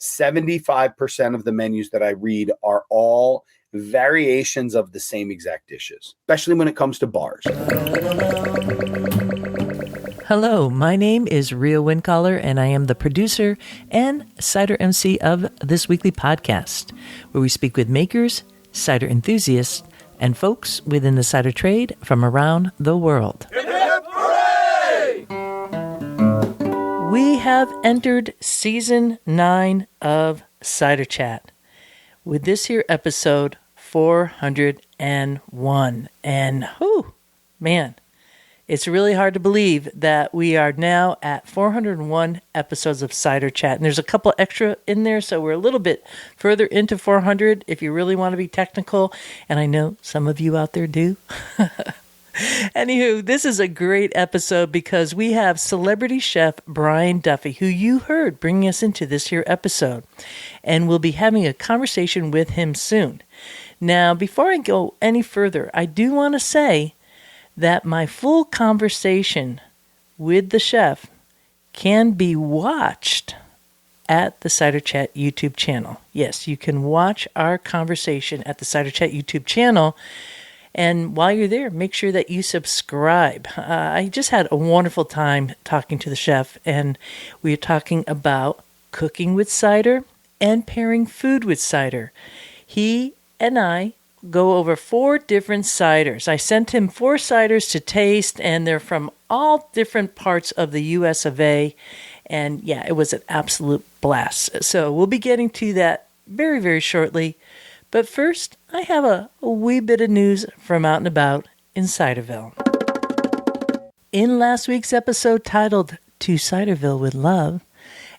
75% of the menus that I read are all variations of the same exact dishes, especially when it comes to bars. Hello, my name is Ria Windcaller, and I am the producer and cider MC of this weekly podcast, where we speak with makers, cider enthusiasts, and folks within the cider trade from around the world. Hip, hip, hooray! We have entered Season 9 of Cider Chat with this here episode 401. And, whew, man, it's really hard to believe that we are now at 401 episodes of Cider Chat. And there's a couple extra in there, so we're a little bit further into 400 if you really want to be technical. And I know some of you out there do. Anywho, this is a great episode because we have celebrity chef Brian Duffy, who you heard bringing us into this here episode. And we'll be having a conversation with him soon. Now, before I go any further, I do want to say that my full conversation with the chef can be watched at the Cider Chat YouTube channel. Yes, you can watch our conversation at the Cider Chat YouTube channel. And while you're there, make sure that you subscribe. I just had a wonderful time talking to the chef, and we are talking about cooking with cider and pairing food with cider. He and I go over 4 different ciders. I sent him 4 ciders to taste, and they're from all different parts of the US of A. And yeah, it was an absolute blast. So we'll be getting to that very, very shortly. But first, I have a wee bit of news from out and about in Ciderville. In last week's episode titled To Ciderville with Love,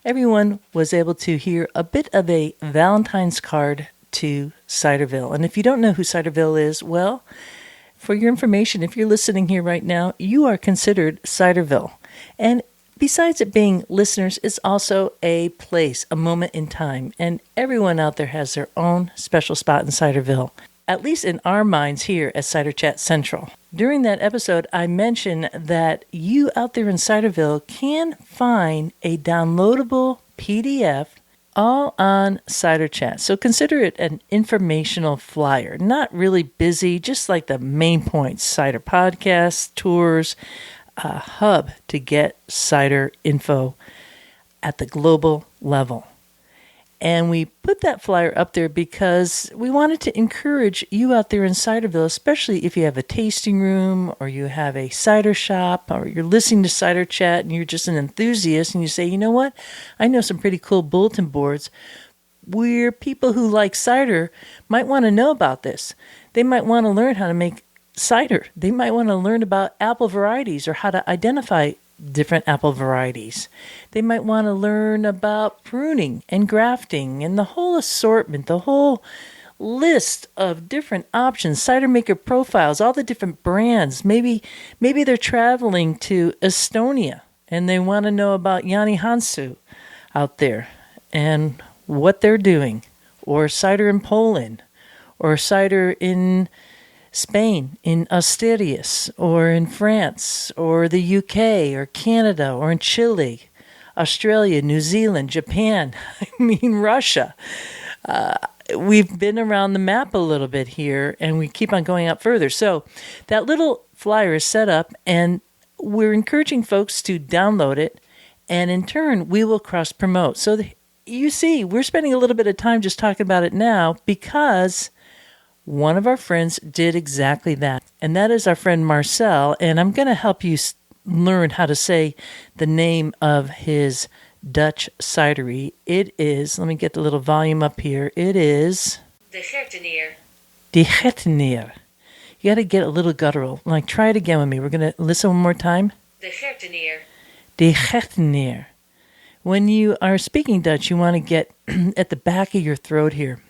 everyone was able to hear a bit of a Valentine's card to Ciderville. And if you don't know who Ciderville is, well, for your information, if you're listening here right now, you are considered Ciderville. And besides it being listeners, it's also a place, a moment in time. And everyone out there has their own special spot in Ciderville, at least in our minds here at Cider Chat Central. During that episode, I mentioned that you out there in Ciderville can find a downloadable PDF all on Cider Chat. So consider it an informational flyer. Not really busy, just like the main points. Cider podcasts, tours, a hub to get cider info at the global level. And we put that flyer up there because we wanted to encourage you out there in Ciderville, especially if you have a tasting room or you have a cider shop or you're listening to Cider Chat and you're just an enthusiast and you say, you know what, I know some pretty cool bulletin boards where people who like cider might want to know about this. They might want to learn how to make cider. They might want to learn about apple varieties or how to identify different apple varieties. They might want to learn about pruning and grafting and the whole assortment, the whole list of different options, cider maker profiles, all the different brands. Maybe they're traveling to Estonia and they want to know about Jani Hansu out there and what they're doing, or cider in Poland, or cider in Spain, in Asturias, or in France, or the UK, or Canada, or in Chile, Australia, New Zealand, Japan, Russia. We've been around the map a little bit here, and we keep on going up further. So that little flyer is set up, and we're encouraging folks to download it, and in turn, we will cross-promote. So you see, we're spending a little bit of time just talking about it now because one of our friends did exactly that, and that is our friend Marcel, and I'm going to help you learn how to say the name of his Dutch cidery. It is, let me get the little volume up here, it is De Gertenier. De Gertenier. You got to get a little guttural. Like, try it again with me. We're going to listen one more time. De Gertenier. De Gertenier. When you are speaking Dutch, you want to get at the back of your throat here.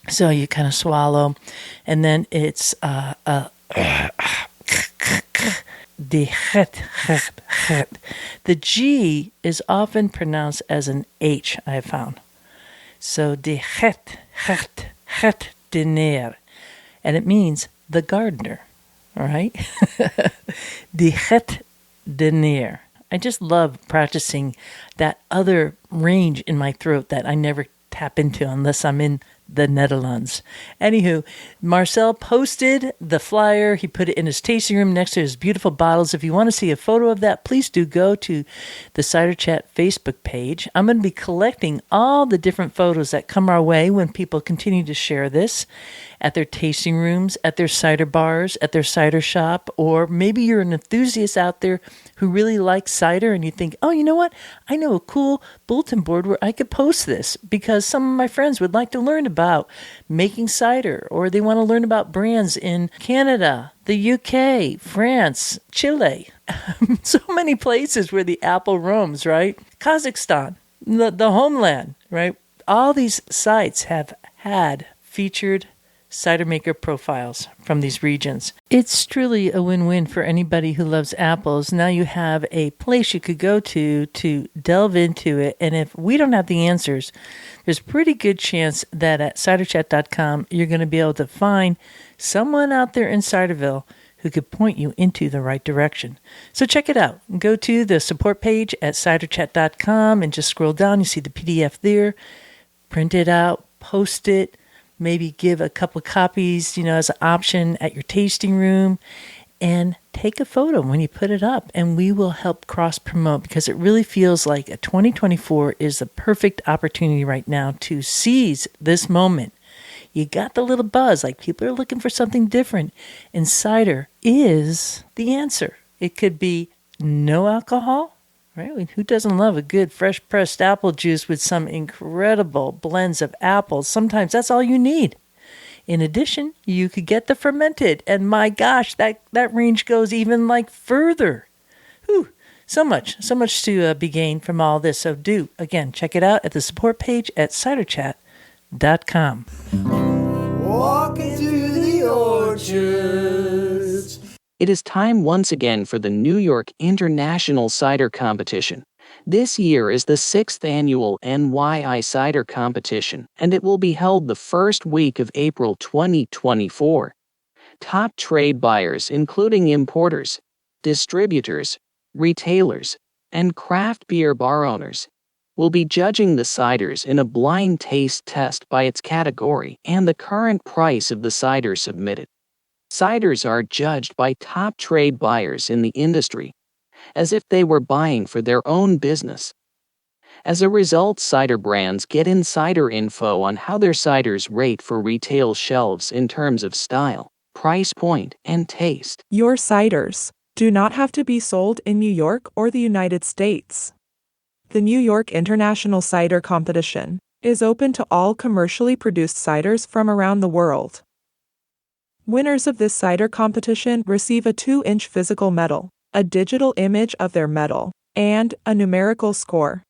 So you kind of swallow, and then it's the G is often pronounced as an H, I have found. So de Gertenier, and it means the gardener. All right, de Gertenier. I just love practicing that other range in my throat that I never tap into unless I'm in the Netherlands. Anywho, Marcel posted the flyer. He put it in his tasting room next to his beautiful bottles. If you want to see a photo of that, please do go to the Cider Chat Facebook page. I'm going to be collecting all the different photos that come our way when people continue to share this at their tasting rooms, at their cider bars, at their cider shop, or maybe you're an enthusiast out there who really likes cider and you think, oh, you know what? I know a cool bulletin board where I could post this because some of my friends would like to learn about making cider, or they want to learn about brands in Canada, the UK, France, Chile, so many places where the apple roams, right? Kazakhstan, the homeland, right? All these sites have had featured cider maker profiles from these regions. It's truly a win-win for anybody who loves apples. Now you have a place you could go to delve into it. And if we don't have the answers, there's a pretty good chance that at ciderchat.com, you're going to be able to find someone out there in Ciderville who could point you into the right direction. So check it out. Go to the support page at ciderchat.com and just scroll down. You see the PDF there. Print it out, post it, maybe give a couple of copies, as an option at your tasting room, and take a photo when you put it up, and we will help cross-promote because it really feels like 2024 is the perfect opportunity right now to seize this moment. You got the little buzz, like people are looking for something different, and cider is the answer. It could be no alcohol, right? Who doesn't love a good fresh pressed apple juice with some incredible blends of apples? Sometimes that's all you need. In addition, you could get the fermented, and my gosh, that range goes even further. Whew, so much to be gained from all this. So do, again, check it out at the support page at ciderchat.com. Walking through the orchards. It is time once again for the New York International Cider Competition. This year is the 6th annual NYI Cider Competition, and it will be held the first week of April 2024. Top trade buyers, including importers, distributors, retailers, and craft beer bar owners, will be judging the ciders in a blind taste test by its category and the current price of the cider submitted. Ciders are judged by top trade buyers in the industry, as if they were buying for their own business. As a result, cider brands get insider info on how their ciders rate for retail shelves in terms of style, price point, and taste. Your ciders do not have to be sold in New York or the United States. The New York International Cider Competition is open to all commercially produced ciders from around the world. Winners of this cider competition receive a 2-inch physical medal, a digital image of their medal, and a numerical score.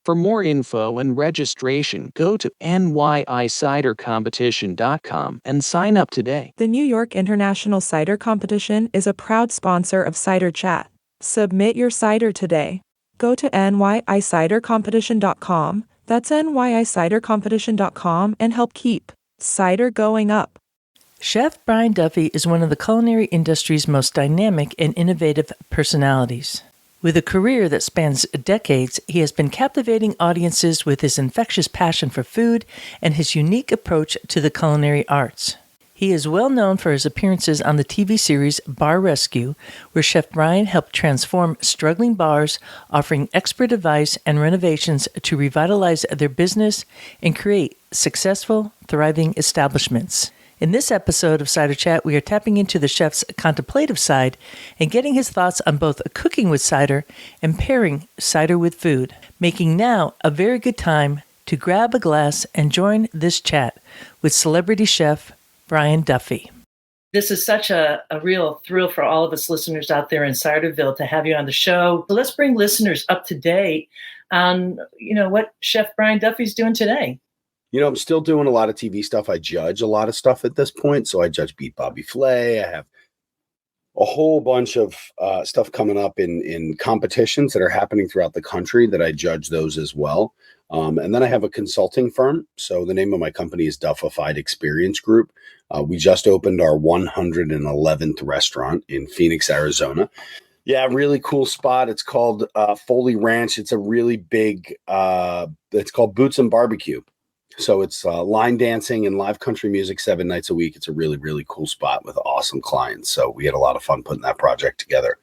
For more info and registration, go to nyicidercompetition.com and sign up today. The New York International Cider Competition is a proud sponsor of Cider Chat. Submit your cider today. Go to nyicidercompetition.com, that's nyicidercompetition.com, and help keep cider going up. Chef Brian Duffy is one of the culinary industry's most dynamic and innovative personalities. With a career that spans decades, he has been captivating audiences with his infectious passion for food and his unique approach to the culinary arts. He is well known for his appearances on the TV series Bar Rescue, where Chef Brian helped transform struggling bars, offering expert advice and renovations to revitalize their business and create successful, thriving establishments. In this episode of Cider Chat, we are tapping into the chef's contemplative side and getting his thoughts on both cooking with cider and pairing cider with food, making now a very good time to grab a glass and join this chat with celebrity chef Brian Duffy. This is such a real thrill for all of us listeners out there in Ciderville to have you on the show. So let's bring listeners up to date on, what Chef Brian Duffy's doing today. I'm still doing a lot of TV stuff. I judge a lot of stuff at this point. So I judge Beat Bobby Flay. I have a whole bunch of stuff coming up in competitions that are happening throughout the country that I judge those as well. And then I have a consulting firm. So the name of my company is Duffified Experience Group. We just opened our 111th restaurant in Phoenix, Arizona. Yeah, really cool spot. It's called Foley Ranch. It's a really big, it's called Boots and Barbecue. So it's line dancing and live country music 7 nights a week. It's a really, really cool spot with awesome clients. So we had a lot of fun putting that project together.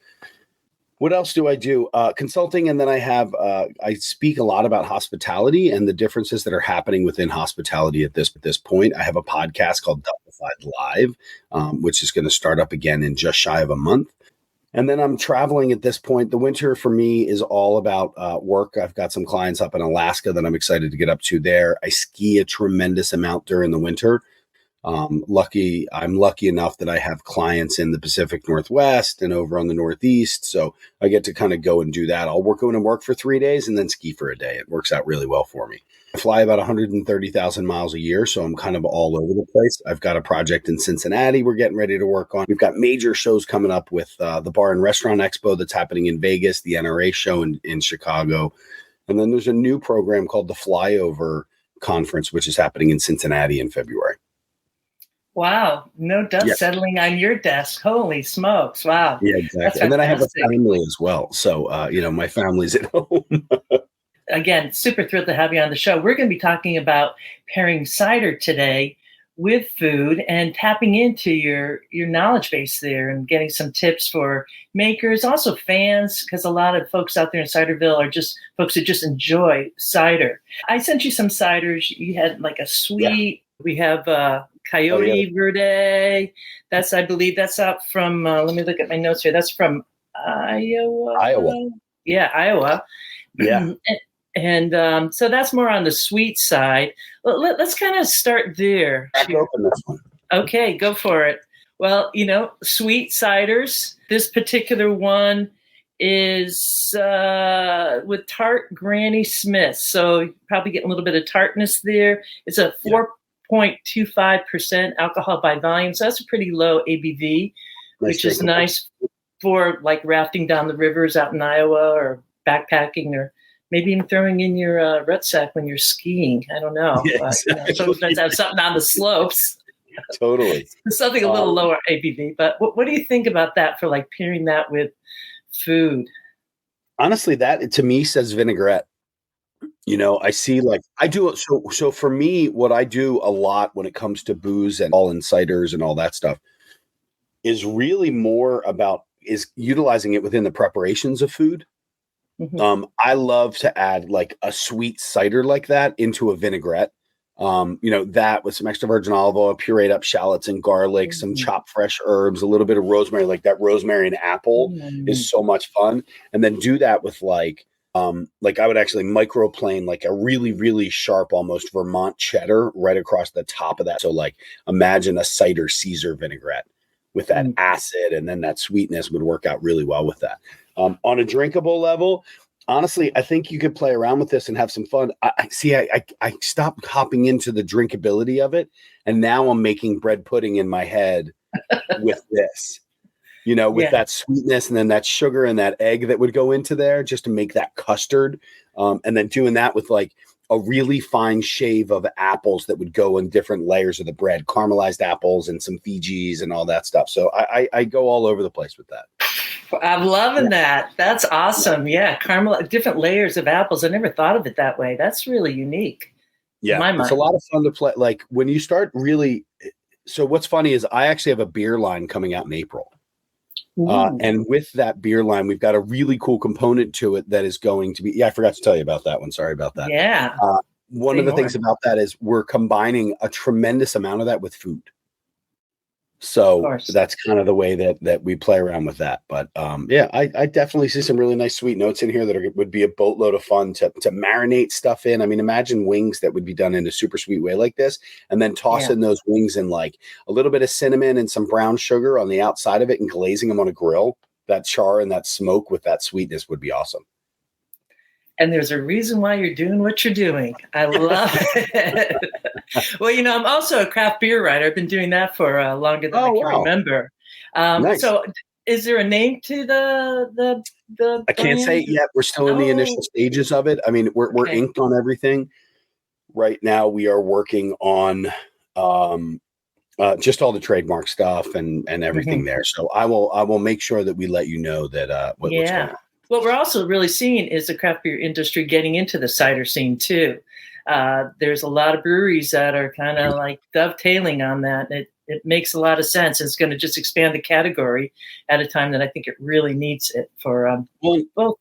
What else do I do? Consulting. And then I speak a lot about hospitality and the differences that are happening within hospitality at this point. I have a podcast called Duffy Live, which is going to start up again in just shy of a month. And then I'm traveling at this point. The winter for me is all about work. I've got some clients up in Alaska that I'm excited to get up to there. I ski a tremendous amount during the winter. I'm lucky enough that I have clients in the Pacific Northwest and over on the Northeast. So I get to kind of go and do that. I'll go in and work for 3 days and then ski for a day. It works out really well for me. I fly about 130,000 miles a year, so I'm kind of all over the place. I've got a project in Cincinnati we're getting ready to work on. We've got major shows coming up with the Bar and Restaurant Expo that's happening in Vegas, the NRA show in Chicago. And then there's a new program called the Flyover Conference, which is happening in Cincinnati in February. Wow. No dust settling on your desk. Holy smokes. Wow. Yeah, exactly. And then I have a family as well. So, my family's at home. Again, super thrilled to have you on the show. We're going to be talking about pairing cider today with food and tapping into your knowledge base there and getting some tips for makers, also fans, because a lot of folks out there in Ciderville are just folks who just enjoy cider. I sent you some ciders. You had like a sweet, we have Coyote, Verde. I believe that's out from, let me look at my notes here. That's from Iowa. Yeah, Iowa. Yeah. And so that's more on the sweet side. Let's kind of start there. Open this one. Okay, go for it. Well, sweet ciders. This particular one is with Tart Granny Smith. So you probably get a little bit of tartness there. It's a 4.25% alcohol by volume. So that's a pretty low ABV, which is nice for like rafting down the rivers out in Iowa or backpacking or maybe even throwing in your rucksack when you're skiing. I don't know. Yeah, but, sometimes have something on the slopes. Totally. Something a little lower ABV. But what do you think about that for like pairing that with food? Honestly, that to me says vinaigrette. I see I do. So for me, what I do a lot when it comes to booze and all and ciders and all that stuff is really more about is utilizing it within the preparations of food. Mm-hmm. I love to add like a sweet cider like that into a vinaigrette. That with some extra virgin olive oil, pureed up shallots and garlic, some chopped fresh herbs, a little bit of rosemary, like that rosemary and apple is so much fun. And then do that with I would actually microplane like a really, really sharp, almost Vermont cheddar right across the top of that. So imagine a cider Caesar vinaigrette with that acid, and then that sweetness would work out really well with that. On a drinkable level, honestly, I think you could play around with this and have some fun. I stopped hopping into the drinkability of it, and now I'm making bread pudding in my head with this. With that sweetness and then that sugar and that egg that would go into there just to make that custard. And then doing that with like a really fine shave of apples that would go in different layers of the bread, caramelized apples and some Fijis and all that stuff. So I go all over the place with that. I'm loving that. That's awesome. Yeah. Caramel, different layers of apples. I never thought of it that way. That's really unique. Yeah. It's a lot of fun to play. Like when you start really, so what's funny is I actually have a beer line coming out in April. And with that beer line, we've got a really cool component to it that is going to be, I forgot to tell you about that one. Sorry about that. Yeah. One of the things about that is we're combining a tremendous amount of that with food. So that's kind of the way that we play around with that. But I definitely see some really nice sweet notes in here that would be a boatload of fun to marinate stuff in. I mean, imagine wings that would be done in a super sweet way like this, and then tossing those wings in like a little bit of cinnamon and some brown sugar on the outside of it and glazing them on a grill. That char and that smoke with that sweetness would be awesome. And there's a reason why you're doing what you're doing. I love it. Well, I'm also a craft beer writer. I've been doing that for longer than I can remember. Nice. So is there a name to the I can't say it yet. We're still in the initial stages of it. I mean, we're inked on everything. Right now we are working on just all the trademark stuff and everything there. So I will make sure that we let you know that what's going on. What we're also really seeing is the craft beer industry getting into the cider scene too. There's a lot of breweries that are kind of like dovetailing on that. It makes a lot of sense. It's going to just expand the category at a time that I think it really needs it for both.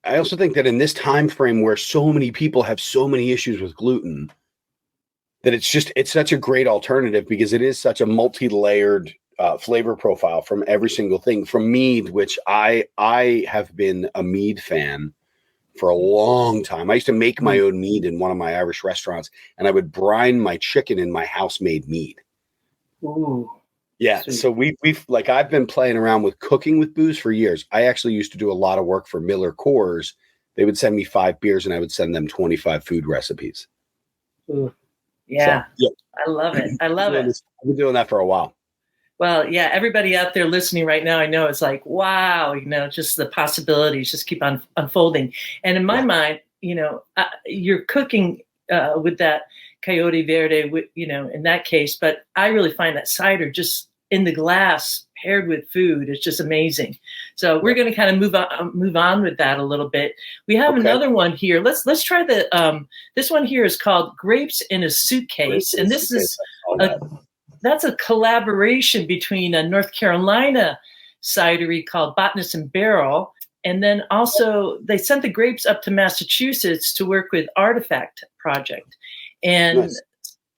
I also think that in this time frame where so many people have so many issues with gluten, that it's such a great alternative because it is such a multi-layered flavor profile from every single thing. From mead, which I have been a mead fan for a long time. I used to make my own mead in one of my Irish restaurants, and I would brine my chicken in my house-made mead. Ooh. Yeah, sweet. So we've like I've been playing around with cooking with booze for years. I actually used to do a lot of work for Miller Coors. They would send me 5 beers, and I would send them 25 food recipes. Ooh. Yeah. So, yeah. I love it. I love it. I've been doing that for a while. Well, yeah, everybody out there listening right now, I know it's like, wow, just the possibilities just keep on unfolding. And in my mind, you're cooking with that Coyote Verde, in that case. But I really find that cider just in the glass paired with food is just amazing. So we're going to kind of move on with that a little bit. We have another one here. Let's try this one here is called Grapes in a Suitcase. And this is that's a collaboration between a North Carolina cidery called Botanist and Barrel. And then also they sent the grapes up to Massachusetts to work with Artifact Project. And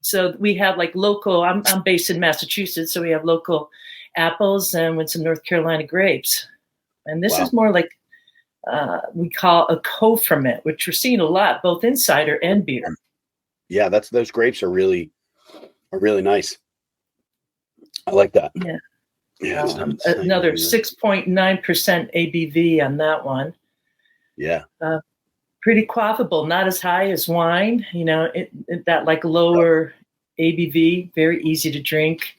so we have like local, I'm based in Massachusetts, so we have local apples and with some North Carolina grapes. And this is more like we call a co-ferment, which we're seeing a lot, both in cider and beer. Yeah, those grapes are really nice. I like that. Yeah. Another 6.9% ABV on that one. Yeah. Pretty quaffable, not as high as wine. That like lower ABV, very easy to drink.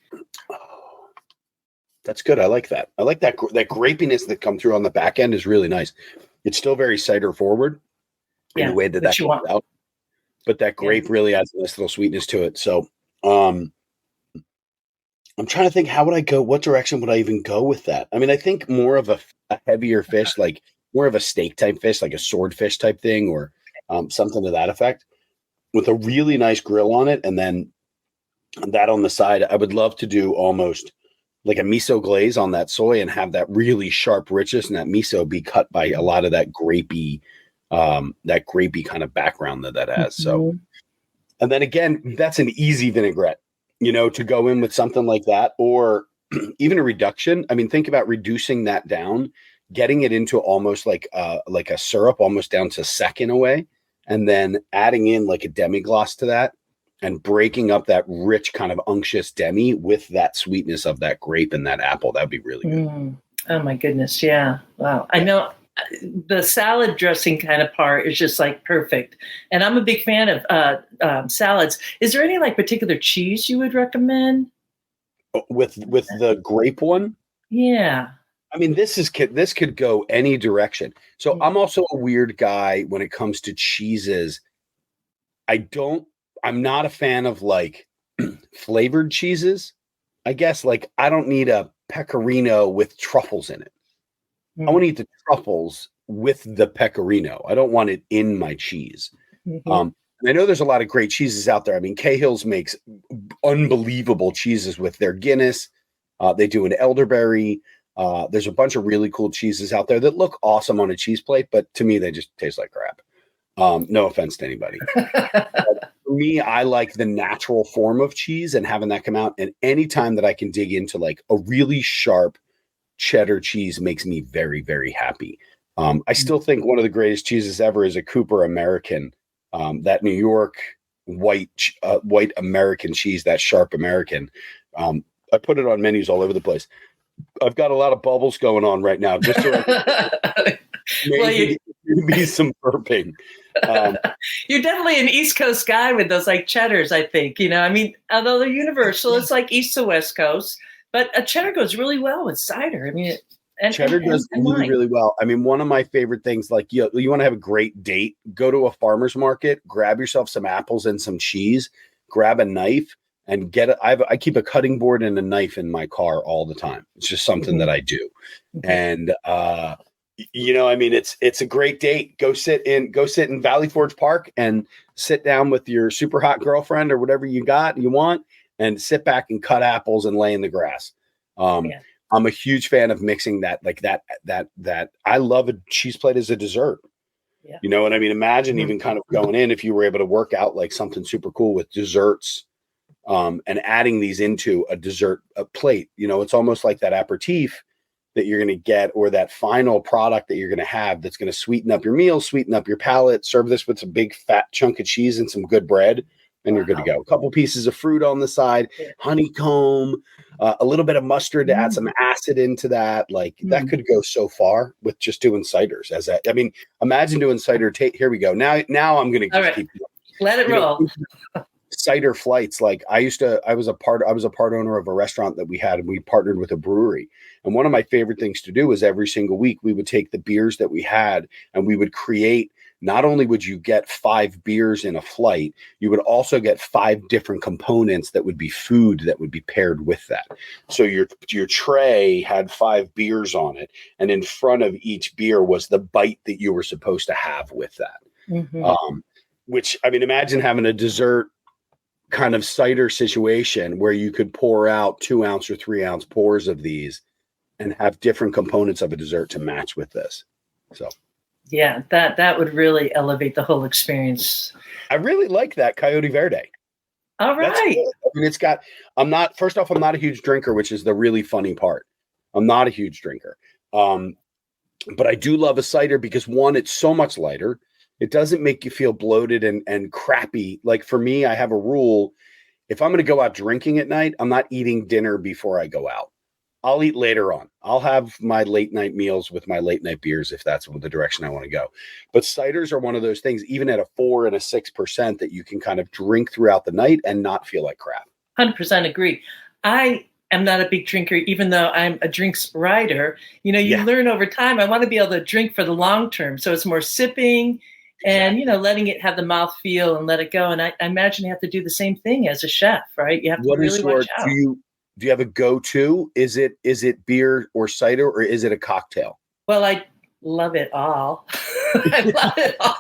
That's good. I like that. I like that grapiness that come through on the back end is really nice. It's still very cider forward in the way that comes out, but that grape really adds a nice little sweetness to it. So, I'm trying to think, how would I go? What direction would I even go with that? I mean, I think more of a heavier fish, like more of a steak type fish, like a swordfish type thing, or something to that effect, with a really nice grill on it, and then that on the side. I would love to do almost like a miso glaze on that soy and have that really sharp richness, and that miso be cut by a lot of that grapey kind of background that has. So, and then again, that's an easy vinaigrette. To go in with something like that, or even a reduction. I mean, think about reducing that down, getting it into almost like a syrup, almost down to sec in a way, and then adding in like a demi-glace to that and breaking up that rich kind of unctuous demi with that sweetness of that grape and that apple. That'd be really good. Oh my goodness. Yeah. Wow. I know the salad dressing kind of part is just like perfect. And I'm a big fan of salads. Is there any like particular cheese you would recommend? With the grape one? Yeah. I mean, this could go any direction. So I'm also a weird guy when it comes to cheeses. I'm not a fan of like flavored cheeses. I guess like I don't need a pecorino with truffles in it. I want to eat the truffles with the pecorino. I don't want it in my cheese. And I know there's a lot of great cheeses out there. I mean, Cahill's makes unbelievable cheeses with their Guinness. They do an elderberry. There's a bunch of really cool cheeses out there that look awesome on a cheese plate, but to me, they just taste like crap. No offense to anybody. For me, I like the natural form of cheese and having that come out. And anytime that I can dig into like a really sharp cheddar cheese makes me very, very happy. I still think one of the greatest cheeses ever is a Cooper American, that New York white American cheese, that sharp American. I put it on menus all over the place. I've got a lot of bubbles going on right now, just so maybe some burping. You're definitely an East Coast guy with those like cheddars, I think. I mean, although they're universal, it's like East to West Coast. But a cheddar goes really well with cider. I mean, cheddar does really, really well. I mean, one of my favorite things, like you want to have a great date, go to a farmer's market, grab yourself some apples and some cheese, grab a knife, and I keep a cutting board and a knife in my car all the time. It's just something that I do. And, I mean, it's a great date. Go sit in Valley Forge Park and sit down with your super hot girlfriend or whatever you want, and sit back and cut apples and lay in the grass. I'm a huge fan of mixing that, like that I love a cheese plate as a dessert. Yeah. You know what I mean? Imagine even kind of going in, if you were able to work out like something super cool with desserts, and adding these into a dessert plate. It's almost like that aperitif that you're going to get, or that final product that you're going to have that's going to sweeten up your meal, sweeten up your palate. Serve this with a big fat chunk of cheese and some good bread, and you're good to go. A couple pieces of fruit on the side, honeycomb, a little bit of mustard to add some acid into that. Like that could go so far with just doing ciders. Imagine doing cider. Here we go. Now I'm going to just keep going. Let it roll. Cider flights. Like I was a part owner of a restaurant that we had, and we partnered with a brewery. And one of my favorite things to do was every single week we would take the beers that we had and we would create. Not only would you get 5 beers in a flight, you would also get 5 different components that would be food that would be paired with that. So your tray had 5 beers on it, and in front of each beer was the bite that you were supposed to have with that. Which, I mean, imagine having a dessert kind of cider situation where you could pour out 2-ounce or 3-ounce pours of these and have different components of a dessert to match with this. So. Yeah, that would really elevate the whole experience. I really like that Coyote Verde. All right. Cool. I mean, I'm not a huge drinker, which is the really funny part. I'm not a huge drinker. But I do love a cider because, one, it's so much lighter. It doesn't make you feel bloated and crappy. Like for me, I have a rule. If I'm going to go out drinking at night, I'm not eating dinner before I go out. I'll eat later on. I'll have my late night meals with my late night beers if that's the direction I want to go. But ciders are one of those things, even at a 4 and a 6%, that you can kind of drink throughout the night and not feel like crap. 100% agree. I am not a big drinker, even though I'm a drinks rider. You learn over time. I want to be able to drink for the long term. So it's more sipping and, letting it have the mouth feel and let it go. And I imagine you have to do the same thing as a chef, right? You have to really watch out. Do you have a go-to? Is it beer or cider, or is it a cocktail? Well, I love it all. I love it all.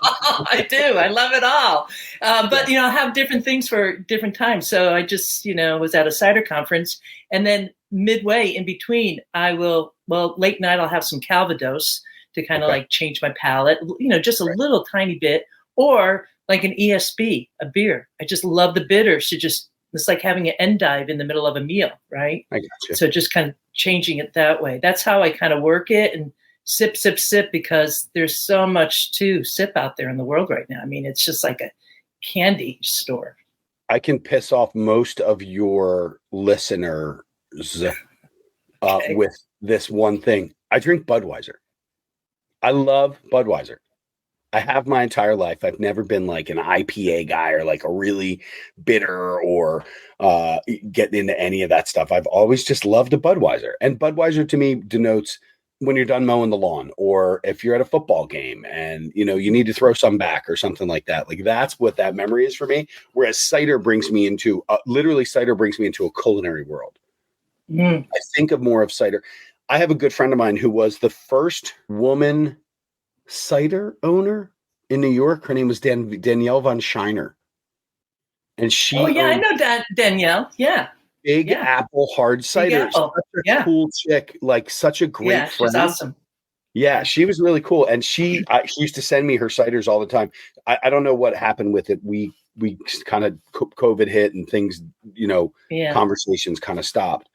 I do. I love it all. But, I have different things for different times. So I just, was at a cider conference, and then midway in between, late night, I'll have some Calvados to kind of like change my palate, just a little tiny bit, or like an ESB, a beer. I just love the bitters it's like having an endive in the middle of a meal, right? I got you. So just kind of changing it that way. That's how I kind of work it, and sip, because there's so much to sip out there in the world right now. I mean, it's just like a candy store. I can piss off most of your listeners with this one thing. I drink Budweiser. I love Budweiser. I have my entire life. I've never been like an IPA guy or like a really bitter or getting into any of that stuff. I've always just loved a Budweiser. And Budweiser to me denotes when you're done mowing the lawn, or if you're at a football game and, you need to throw some back or something like that. Like that's what that memory is for me. Whereas cider brings me into a culinary world. I think of more of cider. I have a good friend of mine who was the first woman cider owner in New York. Her name was Danielle von Scheiner, and she I know Danielle. Big Apple hard cider. Such a cool chick, like such a great friend. She's awesome. Yeah, she was really cool, and she used to send me her ciders all the time. I don't know what happened with it. We kind of COVID hit and things, conversations kind of stopped.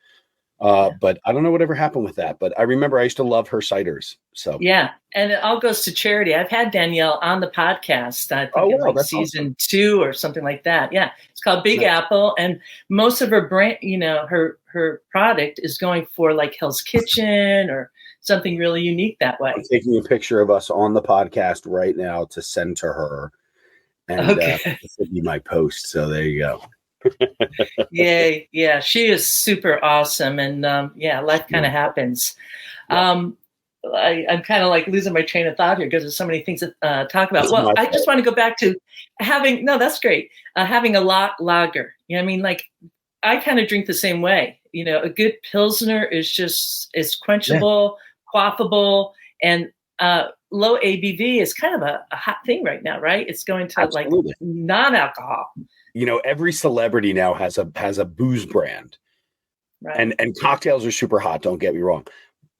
But I don't know whatever happened with that, but I remember I used to love her ciders. So yeah. And it all goes to charity. I've had Danielle on the podcast. I think it's season 2 or something like that. Yeah. It's called Big Apple. And most of her brand, her product is going for like Hell's Kitchen or something really unique that way. I'm taking a picture of us on the podcast right now to send to her. And this will be my post. So there you go. Yay. Yeah. She is super awesome. And life kind of happens. I'm kind of like losing my train of thought here because there's so many things to talk about. Well, I just want to go back to having a lager. You know what I mean? Like I kind of drink the same way. A good Pilsner is quenchable, quaffable, and low ABV is kind of a hot thing right now, right? It's going to Absolutely. like non-alcohol. Every celebrity now has a booze brand. Right. And cocktails are super hot, don't get me wrong.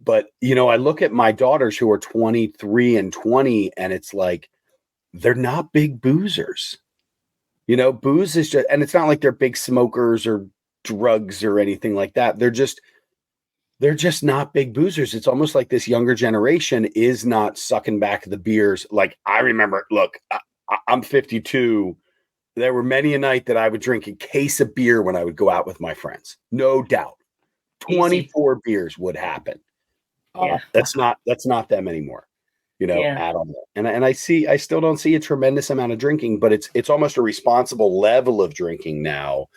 But, I look at my daughters who are 23 and 20, and it's like, they're not big boozers. Booze is just, and it's not like they're big smokers or drugs or anything like that. They're just not big boozers. It's almost like this younger generation is not sucking back the beers. Like I remember, look, I'm 52. There were many a night that I would drink a case of beer when I would go out with my friends. No doubt. 24 beers would happen. Yeah. That's not them anymore, at all. And I still don't see a tremendous amount of drinking, but it's almost a responsible level of drinking now.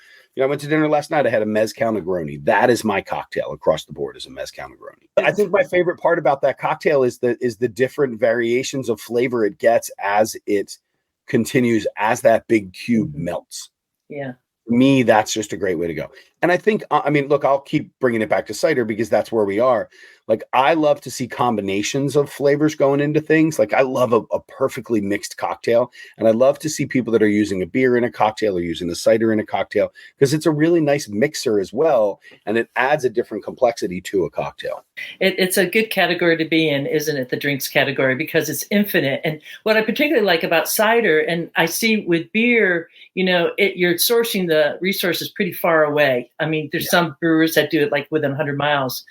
I went to dinner last night. I had a mezcal Negroni. That is my cocktail across the board, is a mezcal Negroni. I think my favorite part about that cocktail is the different variations of flavor it gets as it continues, as that big cube melts. Yeah. Me, that's just a great way to go. And I think, look, I'll keep bringing it back to cider because that's where we are. Like, I love to see combinations of flavors going into things. Like, I love a perfectly mixed cocktail. And I love to see people that are using a beer in a cocktail or using a cider in a cocktail, because it's a really nice mixer as well. And it adds a different complexity to a cocktail. It's a good category to be in, isn't it? The drinks category, because it's infinite. And what I particularly like about cider, and I see with beer, you're sourcing the resources pretty far away. There's some brewers that do it like within 100 miles.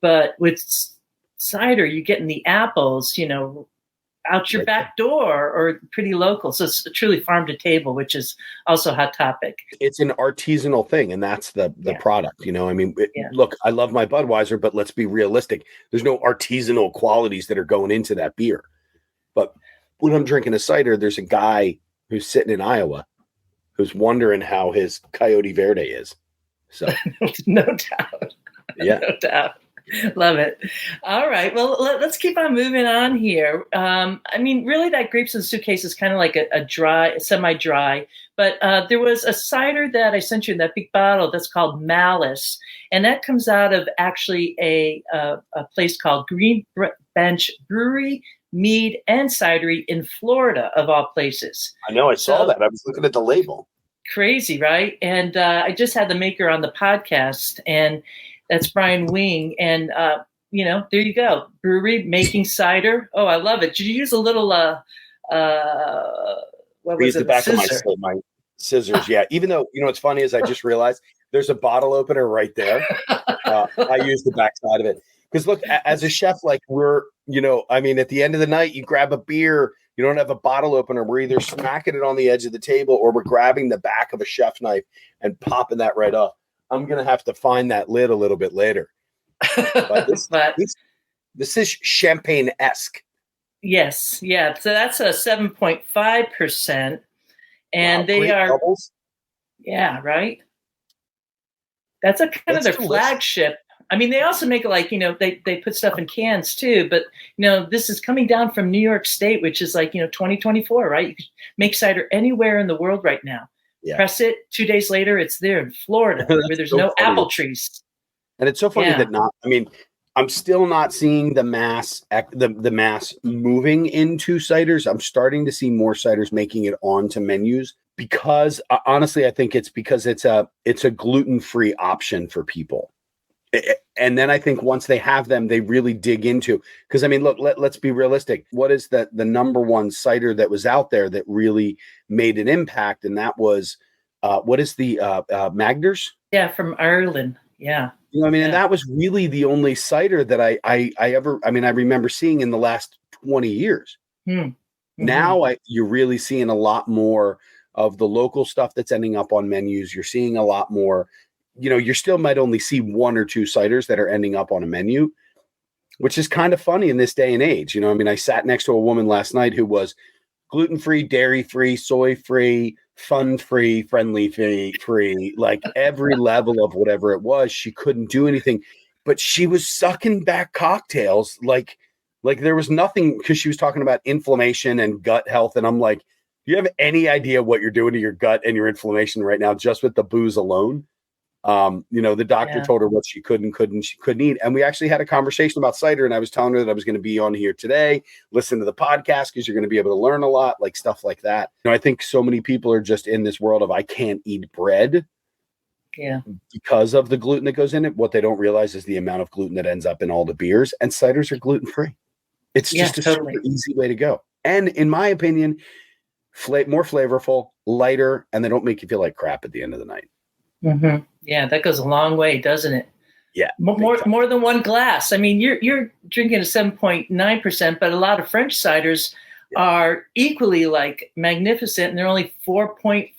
But with cider, you're getting the apples, out your back door or pretty local. So it's truly farm to table, which is also a hot topic. It's an artisanal thing, and that's the product. Look, I love my Budweiser, but let's be realistic. There's no artisanal qualities that are going into that beer. But when I'm drinking a cider, there's a guy who's sitting in Iowa who's wondering how his Coyote Verde is. So no doubt. Yeah. No doubt. Love it. All right. Well, let's keep on moving on here. Really, that Grapes in Suitcase is kind of like a dry, semi-dry. But there was a cider that I sent you in that big bottle that's called Malice. And that comes out of actually a place called Green Bench Brewery, Mead, and Cidery in Florida, of all places. I know. I saw that. I was looking at the label. Crazy, right? And I just had the maker on the podcast, and that's Brian Wing. And, there you go. Brewery making cider. Oh, I love it. Did you use a little, what was it? The back of my scissors. Yeah. Even though, what's funny is I just realized there's a bottle opener right there. I use the back side of it. Because look, as a chef, like we're, at the end of the night, you grab a beer, you don't have a bottle opener. We're either smacking it on the edge of the table or we're grabbing the back of a chef knife and popping that right up. I'm going to have to find that lid a little bit later. But this is champagne-esque. Yes. Yeah. So that's a 7.5%. And they are. Bubbles. Yeah. Right. That's that's their delicious flagship. They also make it like, they put stuff in cans too, but this is coming down from New York State, which is like, 2024, right? You can make cider anywhere in the world right now. Yeah. Press it 2 days later, it's there in Florida where there's no apple trees. And it's so funny that I'm still not seeing the mass moving into ciders. I'm starting to see more ciders making it onto menus because honestly, I think it's because it's a gluten-free option for people. And then I think once they have them, they really dig into, because look, let's be realistic. What is the number one cider that was out there that really made an impact? And that was, what is the Magners? Yeah, from Ireland. Yeah. And that was really the only cider that I ever, I remember seeing in the last 20 years. Mm-hmm. Now you're really seeing a lot more of the local stuff that's ending up on menus. You're seeing a lot more. You still might only see one or two ciders that are ending up on a menu, which is kind of funny in this day and age. I sat next to a woman last night who was gluten-free, dairy-free, soy-free, fun-free, friendly-free, like every level of whatever it was. She couldn't do anything, but she was sucking back cocktails like there was nothing, because she was talking about inflammation and gut health. And I'm like, do you have any idea what you're doing to your gut and your inflammation right now just with the booze alone? The doctor told her what she could and she couldn't eat. And we actually had a conversation about cider, and I was telling her that I was going to be on here today, listen to the podcast, because you're going to be able to learn a lot, like stuff like that. I think so many people are just in this world of I can't eat bread because of the gluten that goes in it. What they don't realize is the amount of gluten that ends up in all the beers, and ciders are gluten-free. It's just a super easy way to go. And in my opinion, more flavorful, lighter, and they don't make you feel like crap at the end of the night. Mm-hmm. Yeah, that goes a long way, doesn't it? Yeah, more than one glass. I mean, you're drinking a 7.9%, but a lot of French ciders are equally like magnificent, and they're only 4.5%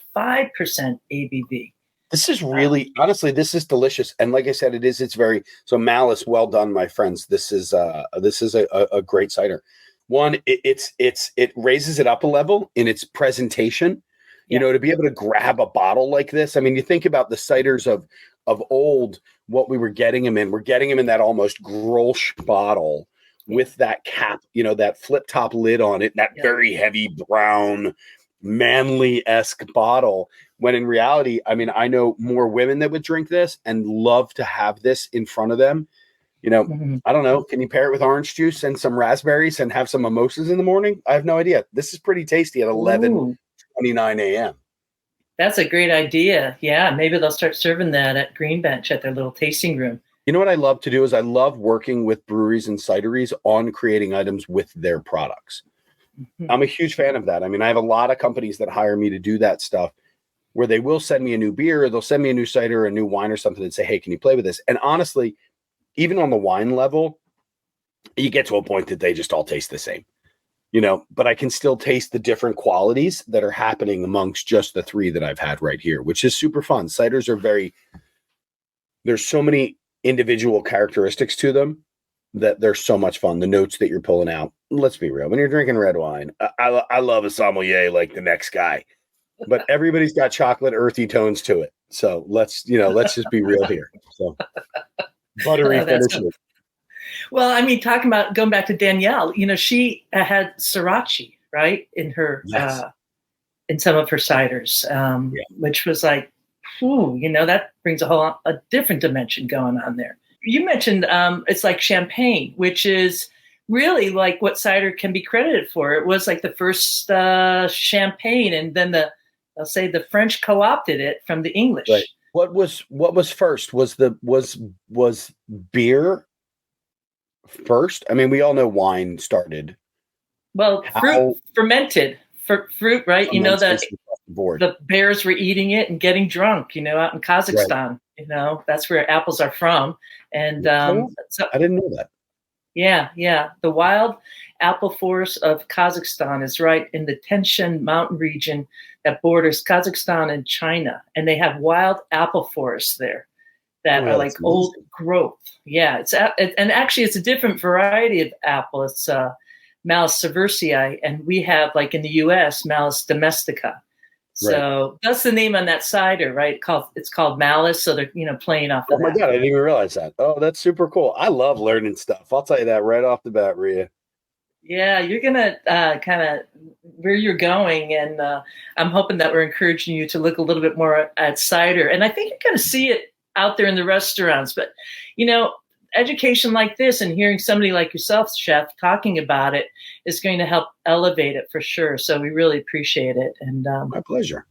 ABV. This is really, honestly, this is delicious, and like I said, it's very so Malice. Well done, my friends. This is a great cider. One, it raises it up a level in its presentation. To be able to grab a bottle like this. I mean, you think about the ciders of old, what we were getting them in. We're getting them in that almost Grolsch bottle with that cap, that flip top lid on it, that very heavy brown, manly-esque bottle. When in reality, I mean, I know more women that would drink this and love to have this in front of them. I don't know. Can you pair it with orange juice and some raspberries and have some mimosas in the morning? I have no idea. This is pretty tasty at 11:29 a.m. That's a great idea. Yeah, maybe they'll start serving that at Green Bench at their little tasting room. You know what I love to do is I love working with breweries and cideries on creating items with their products. Mm-hmm. I'm a huge fan of that. I mean, I have a lot of companies that hire me to do that stuff where they will send me a new beer, or they'll send me a new cider or a new wine or something and say, hey, can you play with this? And honestly, even on the wine level, you get to a point that they just all taste the same. But I can still taste the different qualities that are happening amongst just the three that I've had right here, which is super fun. Ciders are there's so many individual characteristics to them that they're so much fun. The notes that you're pulling out, let's be real. When you're drinking red wine, I love a sommelier like the next guy, but everybody's got chocolate, earthy tones to it. So let's just be real here. So buttery finishes. Well, I mean, talking about going back to Danielle, she had sriracha, right, in her in some of her ciders, which was like, that brings a different dimension going on there. You mentioned it's like champagne, which is really like what cider can be credited for. It was like the first champagne, and then I'll say the French co-opted it from the English. Right. What was first? Was beer first? I mean, we all know wine started. Well, fermented fruit, right? The bears were eating it and getting drunk, out in Kazakhstan. Right. That's where apples are from. And so I didn't know that. Yeah. The wild apple forest of Kazakhstan is right in the Tianshan mountain region that borders Kazakhstan and China. And they have wild apple forests there that are like old growth. Yeah, and actually it's a different variety of apple. It's Malus sieversii, and we have, like in the U.S., Malus domestica. So that's the name on that cider, right? It's called Malus, so they're playing off of that. Oh my God, I didn't even realize that. Oh, that's super cool. I love learning stuff. I'll tell you that right off the bat, Rhea. Yeah, you're gonna kind of where you're going, and I'm hoping that we're encouraging you to look a little bit more at cider. And I think you're going to see it out there in the restaurants, but education like this and hearing somebody like yourself, Chef, talking about it is going to help elevate it for sure. So we really appreciate it. And my pleasure.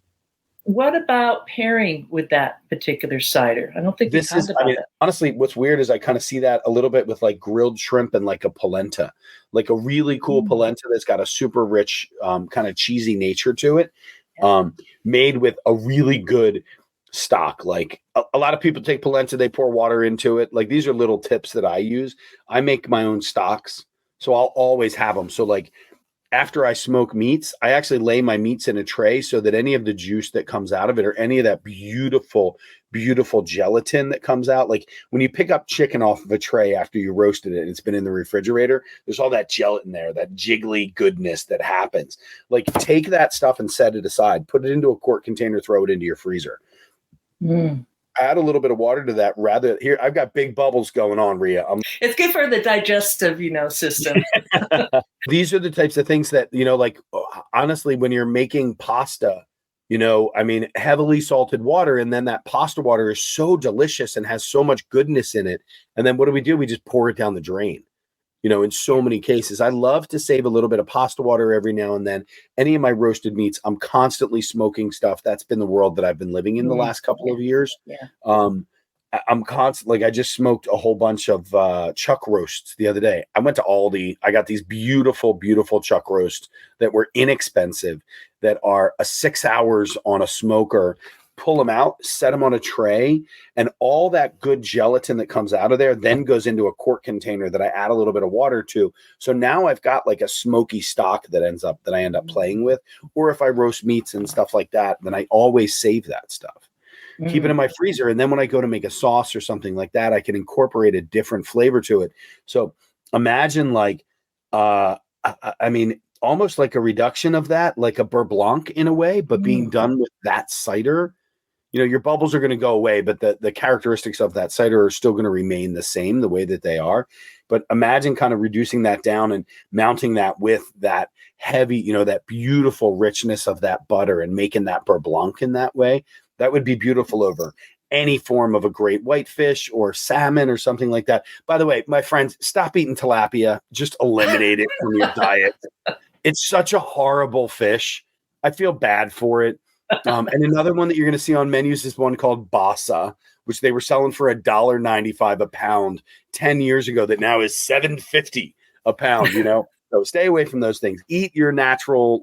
What about pairing with that particular cider? I don't think we talked about that. Honestly, what's weird is I kind of see that a little bit with like grilled shrimp and like a polenta, like a really cool polenta that's got a super rich kind of cheesy nature to it, made with a really good stock. Like a lot of people take polenta, they pour water into it. Like these are little tips that I use. I make my own stocks, so I'll always have them. So like after I smoke meats, I actually lay my meats in a tray so that any of the juice that comes out of it or any of that beautiful, beautiful gelatin that comes out, like when you pick up chicken off of a tray after you roasted it and it's been in the refrigerator, there's all that gelatin there, that jiggly goodness that happens. Like take that stuff and set it aside, put it into a quart container, throw it into your freezer. Add a little bit of water to that. Here, I've got big bubbles going on, Rhea. It's good for the digestive, system. These are the types of things that, like, honestly, when you're making pasta, I mean, heavily salted water. And then that pasta water is so delicious and has so much goodness in it. And then what do? We just pour it down the drain. In so many cases. I love to save a little bit of pasta water every now and then. Any of my roasted meats, I'm constantly smoking stuff. That's been the world that I've been living in the last couple of years. Yeah. I'm constantly, like, I just smoked a whole bunch of chuck roasts the other day. I went to Aldi. I got these beautiful, beautiful chuck roasts that were inexpensive, that are 6 hours on a smoker. Pull them out, set them on a tray, and all that good gelatin that comes out of there then goes into a quart container that I add a little bit of water to. So now I've got like a smoky stock that I end up playing with. Or if I roast meats and stuff like that, then I always save that stuff. Keep it in my freezer. And then when I go to make a sauce or something like that, I can incorporate a different flavor to it. So imagine like, I mean, almost like a reduction of that, like a beurre blanc in a way, but being done with that cider. Your bubbles are going to go away, but the characteristics of that cider are still going to remain the same, the way that they are. But imagine kind of reducing that down and mounting that with that heavy, that beautiful richness of that butter and making that beurre blanc in that way. That would be beautiful over any form of a great whitefish or salmon or something like that. By the way, my friends, stop eating tilapia. Just eliminate it from your diet. It's such a horrible fish. I feel bad for it. And another one that you're going to see on menus is one called basa, which they were selling for $1.95 a pound 10 years ago. That now is $7.50 a pound. So stay away from those things. Eat your natural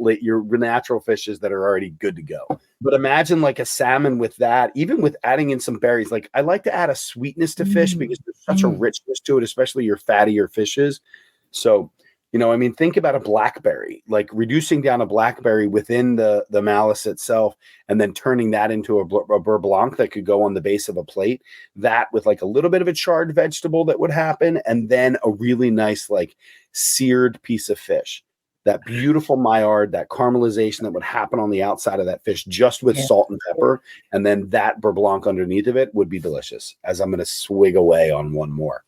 fishes that are already good to go. But imagine like a salmon with that, even with adding in some berries. Like, I like to add a sweetness to fish because there's such a richness to it, especially your fattier fishes. So, I mean, think about a blackberry, like reducing down a blackberry within the malice itself, and then turning that into a beurre blanc that could go on the base of a plate. That with like a little bit of a charred vegetable that would happen, and then a really nice like seared piece of fish. That beautiful Maillard, that caramelization that would happen on the outside of that fish just with salt and pepper, and then that beurre blanc underneath of it would be delicious. As I'm going to swig away on one more.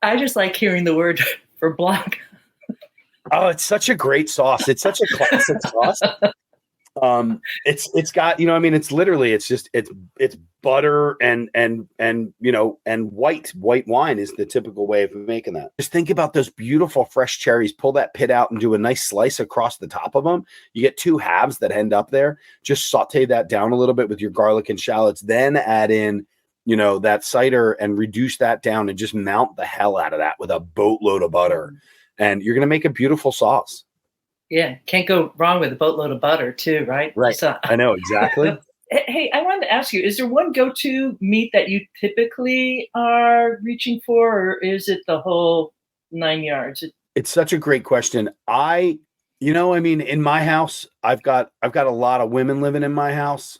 I just like hearing the word for blanc. Oh, it's such a great sauce. It's such a classic sauce. It's got, I mean, it's literally, it's butter and white wine is the typical way of making that. Just think about those beautiful fresh cherries, pull that pit out and do a nice slice across the top of them. You get two halves that end up there. Just saute that down a little bit with your garlic and shallots, then add in, that cider and reduce that down and just mount the hell out of that with a boatload of butter. And you're going to make a beautiful sauce. Yeah, can't go wrong with a boatload of butter too, right? Right. So, I know, exactly. Hey, I wanted to ask you, is there one go-to meat that you typically are reaching for, or is it the whole 9 yards? It's such a great question. I mean, in my house, I've got a lot of women living in my house.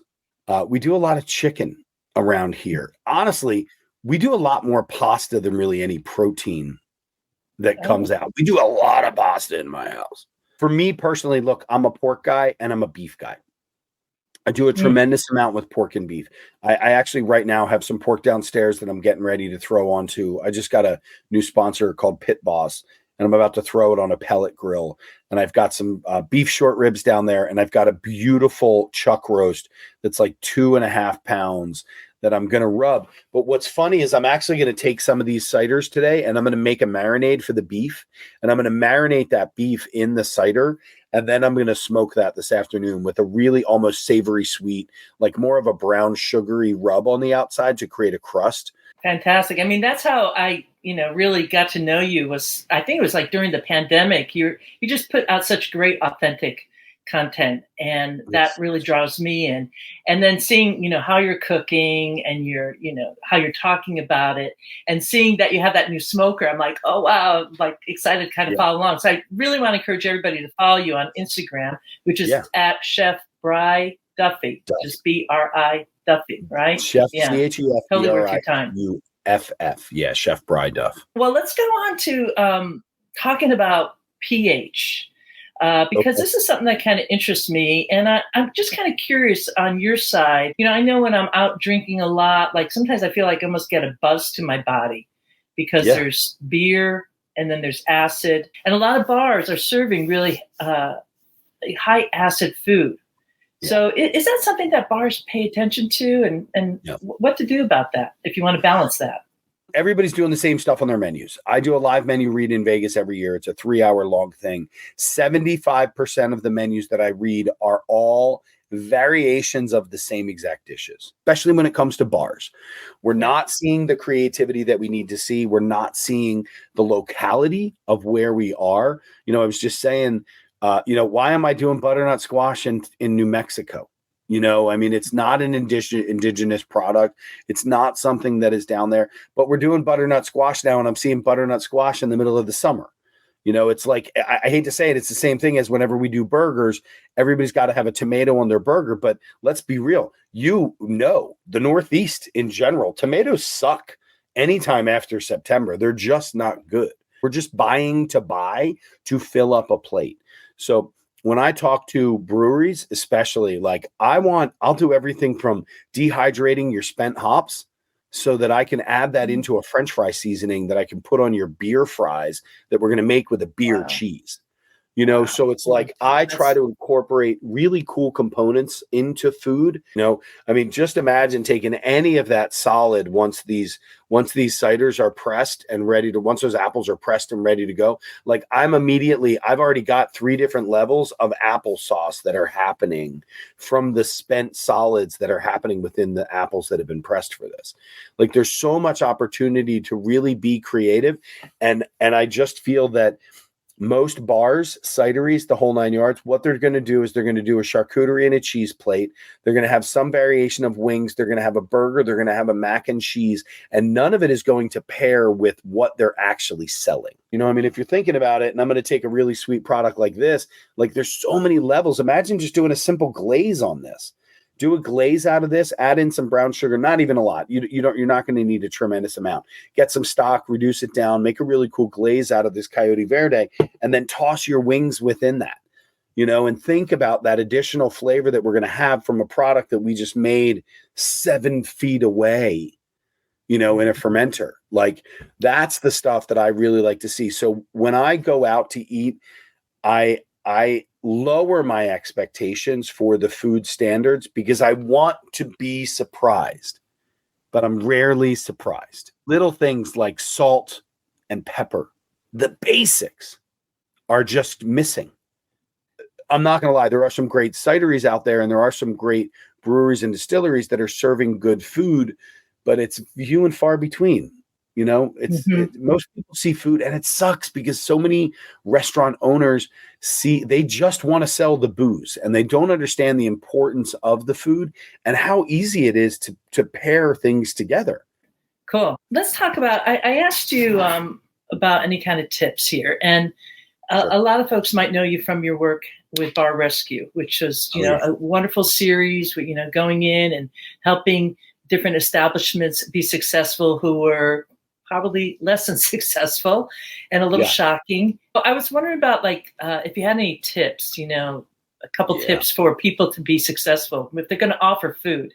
We do a lot of chicken around here. Honestly, we do a lot more pasta than really any protein that comes out. We do a lot of pasta in my house. For me personally, look, I'm a pork guy and I'm a beef guy. I do a tremendous amount with pork and beef. I actually right now have some pork downstairs that I'm getting ready to throw onto. I just got a new sponsor called Pit Boss, and I'm about to throw it on a pellet grill. And I've got some beef short ribs down there, and I've got a beautiful chuck roast that's like 2.5 pounds that I'm going to rub. But what's funny is I'm actually going to take some of these ciders today and I'm going to make a marinade for the beef, and I'm going to marinate that beef in the cider. And then I'm going to smoke that this afternoon with a really almost savory sweet, like more of a brown sugary rub on the outside to create a crust. Fantastic. I mean, that's how I, really got to know you I think it was like during the pandemic. You just put out such great, authentic content, and that really draws me in. And then seeing, how you're cooking and how you're talking about it, and seeing that you have that new smoker, I'm like, oh wow, like excited to kind of follow along. So I really want to encourage everybody to follow you on Instagram, which is at Chef Brian Duffy, just BRI Duffy, right? Chef CHEF totally worth your time. UFF, Chef Brian Duff. Well, let's go on to talking about pH. Because this is something that kind of interests me. And I'm just kind of curious on your side. I know when I'm out drinking a lot, like sometimes I feel like I almost get a buzz to my body because there's beer and then there's acid. And a lot of bars are serving really high acid food. So is that something that bars pay attention to, and what to do about that if you want to balance that? Everybody's doing the same stuff on their menus. I do a live menu read in Vegas every year. It's a 3-hour long thing. 75% of the menus that I read are all variations of the same exact dishes, especially when it comes to bars. We're not seeing the creativity that we need to see. We're not seeing the locality of where we are. I was just saying, why am I doing butternut squash in New Mexico? It's not an indigenous product. It's not something that is down there, but we're doing butternut squash now, and I'm seeing butternut squash in the middle of the summer. It's like, I hate to say it, it's the same thing as whenever we do burgers, everybody's got to have a tomato on their burger, but let's be real. The Northeast in general, tomatoes suck anytime after September. They're just not good. We're just buying to buy to fill up a plate. So when I talk to breweries, especially, like I'll do everything from dehydrating your spent hops so that I can add that into a French fry seasoning that I can put on your beer fries that we're going to make with a beer cheese. So it's like I try to incorporate really cool components into food. Just imagine taking any of that solid once these ciders are pressed and ready to, once those apples are pressed and ready to go. Like I've already got 3 different levels of applesauce that are happening from the spent solids that are happening within the apples that have been pressed for this. Like there's so much opportunity to really be creative. And I just feel that most bars, cideries, the whole 9 yards, what they're going to do is they're going to do a charcuterie and a cheese plate. They're going to have some variation of wings. They're going to have a burger. They're going to have a mac and cheese. And none of it is going to pair with what they're actually selling. If you're thinking about it, and I'm going to take a really sweet product like this, like there's so many levels. Imagine just doing a simple glaze on this. Do a glaze out of this, add in some brown sugar, not even a lot. You're not going to need a tremendous amount. Get some stock, reduce it down, make a really cool glaze out of this Coyote Verde, and then toss your wings within that, and think about that additional flavor that we're going to have from a product that we just made 7 feet away, in a fermenter. Like that's the stuff that I really like to see. So when I go out to eat, I lower my expectations for the food standards because I want to be surprised, but I'm rarely surprised. Little things like salt and pepper, the basics, are just missing. I'm not going to lie. There are some great cideries out there, and there are some great breweries and distilleries that are serving good food, but it's few and far between. Most people see food, and it sucks because so many restaurant owners they just want to sell the booze, and they don't understand the importance of the food and how easy it is to pair things together. Cool. Let's talk about, I asked you about any kind of tips here, and a lot of folks might know you from your work with Bar Rescue, which was, a wonderful series with, going in and helping different establishments be successful who were probably less than successful and a little shocking. I was wondering about if you had any tips, a couple tips for people to be successful if they're going to offer food.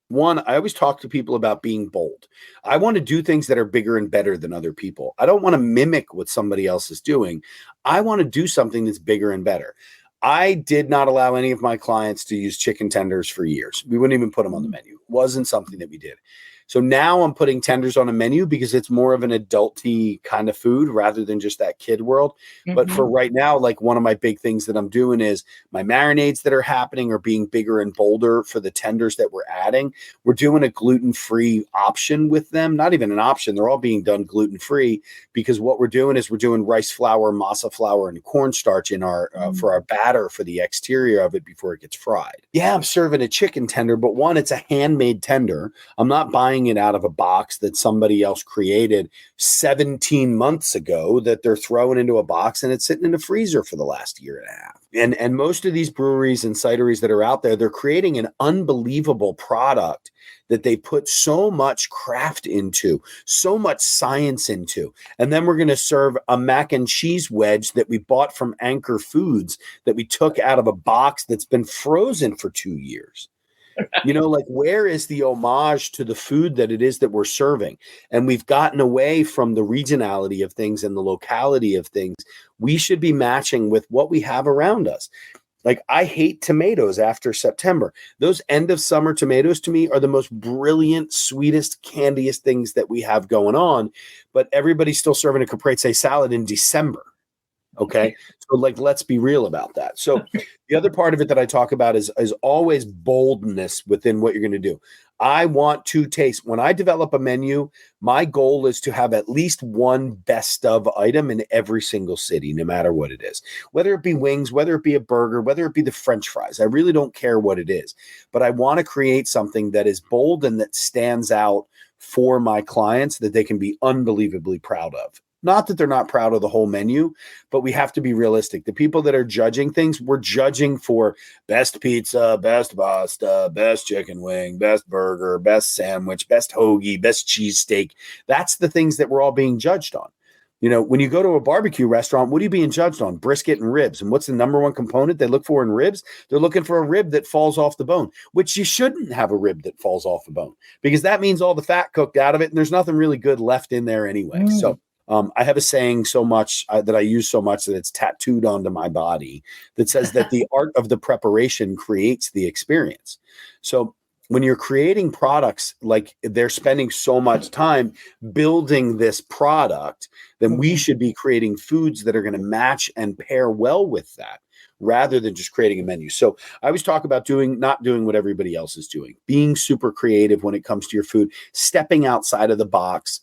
One, I always talk to people about being bold. I want to do things that are bigger and better than other people. I don't want to mimic what somebody else is doing. I want to do something that's bigger and better. I did not allow any of my clients to use chicken tenders for years. We wouldn't even put them on the menu. It wasn't something that we did. So now I'm putting tenders on a menu because it's more of an adulty kind of food rather than just that kid world. Mm-hmm. But for right now, like one of my big things that I'm doing is my marinades that are happening are being bigger and bolder for the tenders that we're adding. We're doing a gluten-free option with them. Not even an option. They're all being done gluten-free because what we're doing is we're doing rice flour, masa flour, and cornstarch in our for our batter for the exterior of it before it gets fried. Yeah, I'm serving a chicken tender, but one, it's a handmade tender. I'm not buying it out of a box that somebody else created 17 months ago that they're throwing into a box and it's sitting in a freezer for the last year and a half. And most of these breweries and cideries that are out there, they're creating an unbelievable product that they put so much craft into, so much science into. And then we're going to serve a mac and cheese wedge that we bought from Anchor Foods that we took out of a box that's been frozen for 2 years. Where is the homage to the food that it is that we're serving? And we've gotten away from the regionality of things and the locality of things. We should be matching with what we have around us. Like, I hate tomatoes after September. Those end of summer tomatoes to me are the most brilliant, sweetest, candiest things that we have going on. But everybody's still serving a caprese salad in December. Okay. So, like, let's be real about that. So the other part of it that I talk about is always boldness within what you're going to do. I want to taste. When I develop a menu, my goal is to have at least one best of item in every single city, no matter what it is. Whether it be wings, whether it be a burger, whether it be the French fries. I really don't care what it is. But I want to create something that is bold and that stands out for my clients that they can be unbelievably proud of. Not that they're not proud of the whole menu, but we have to be realistic. The people that are judging things, we're judging for best pizza, best pasta, best chicken wing, best burger, best sandwich, best hoagie, best cheesesteak. That's the things that we're all being judged on. You know, when you go to a barbecue restaurant, what are you being judged on? Brisket and ribs. And what's the number one component they look for in ribs? They're looking for a rib that falls off the bone, which you shouldn't have a rib that falls off the bone, because that means all the fat cooked out of it and there's nothing really good left in there anyway. So I have a saying so much that I use so much that it's tattooed onto my body that says that the art of the preparation creates the experience. So when you're creating products, like they're spending so much time building this product, then we should be creating foods that are going to match and pair well with that, rather than just creating a menu. So I always talk about not doing what everybody else is doing, being super creative when it comes to your food, stepping outside of the box.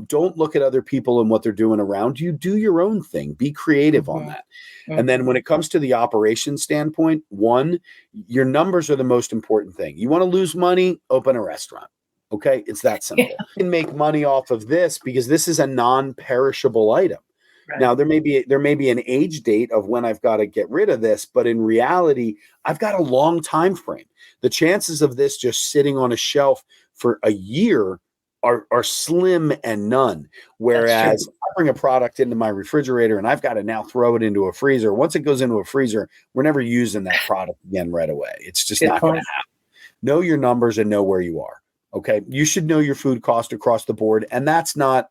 Don't look at other people and what they're doing around you. Do your own thing. Be creative on that. And then when it comes to the operation standpoint, one, your numbers are the most important thing. You want to lose money, open a restaurant. Okay. It's that simple. You can make money off of this because this is a non-perishable item. Right. Now, there may be an age date of when I've got to get rid of this, but in reality, I've got a long time frame. The chances of this just sitting on a shelf for a year are slim and none. Whereas I bring a product into my refrigerator and I've got to now throw it into a freezer. Once it goes into a freezer, we're never using that product again right away. It's just not going to happen. Know your numbers and know where you are. Okay. You should know your food cost across the board. And that's not.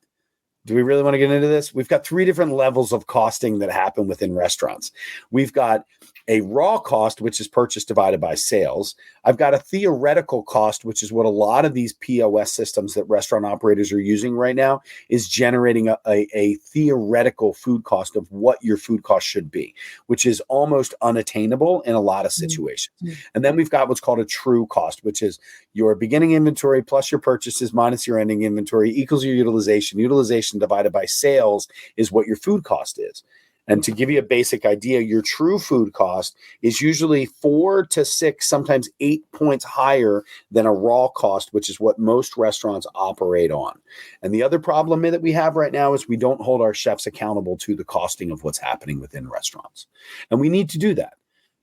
Do we really want to get into this? We've got 3 different levels of costing that happen within restaurants. We've got a raw cost, which is purchase divided by sales. I've got a theoretical cost, which is what a lot of these POS systems that restaurant operators are using right now is generating a theoretical food cost of what your food cost should be, which is almost unattainable in a lot of situations. And then we've got what's called a true cost, which is your beginning inventory plus your purchases minus your ending inventory equals your utilization. Utilization divided by sales is what your food cost is. And to give you a basic idea, your true food cost is usually 4 to 6, sometimes 8 points higher than a raw cost, which is what most restaurants operate on. And the other problem that we have right now is we don't hold our chefs accountable to the costing of what's happening within restaurants. And we need to do that.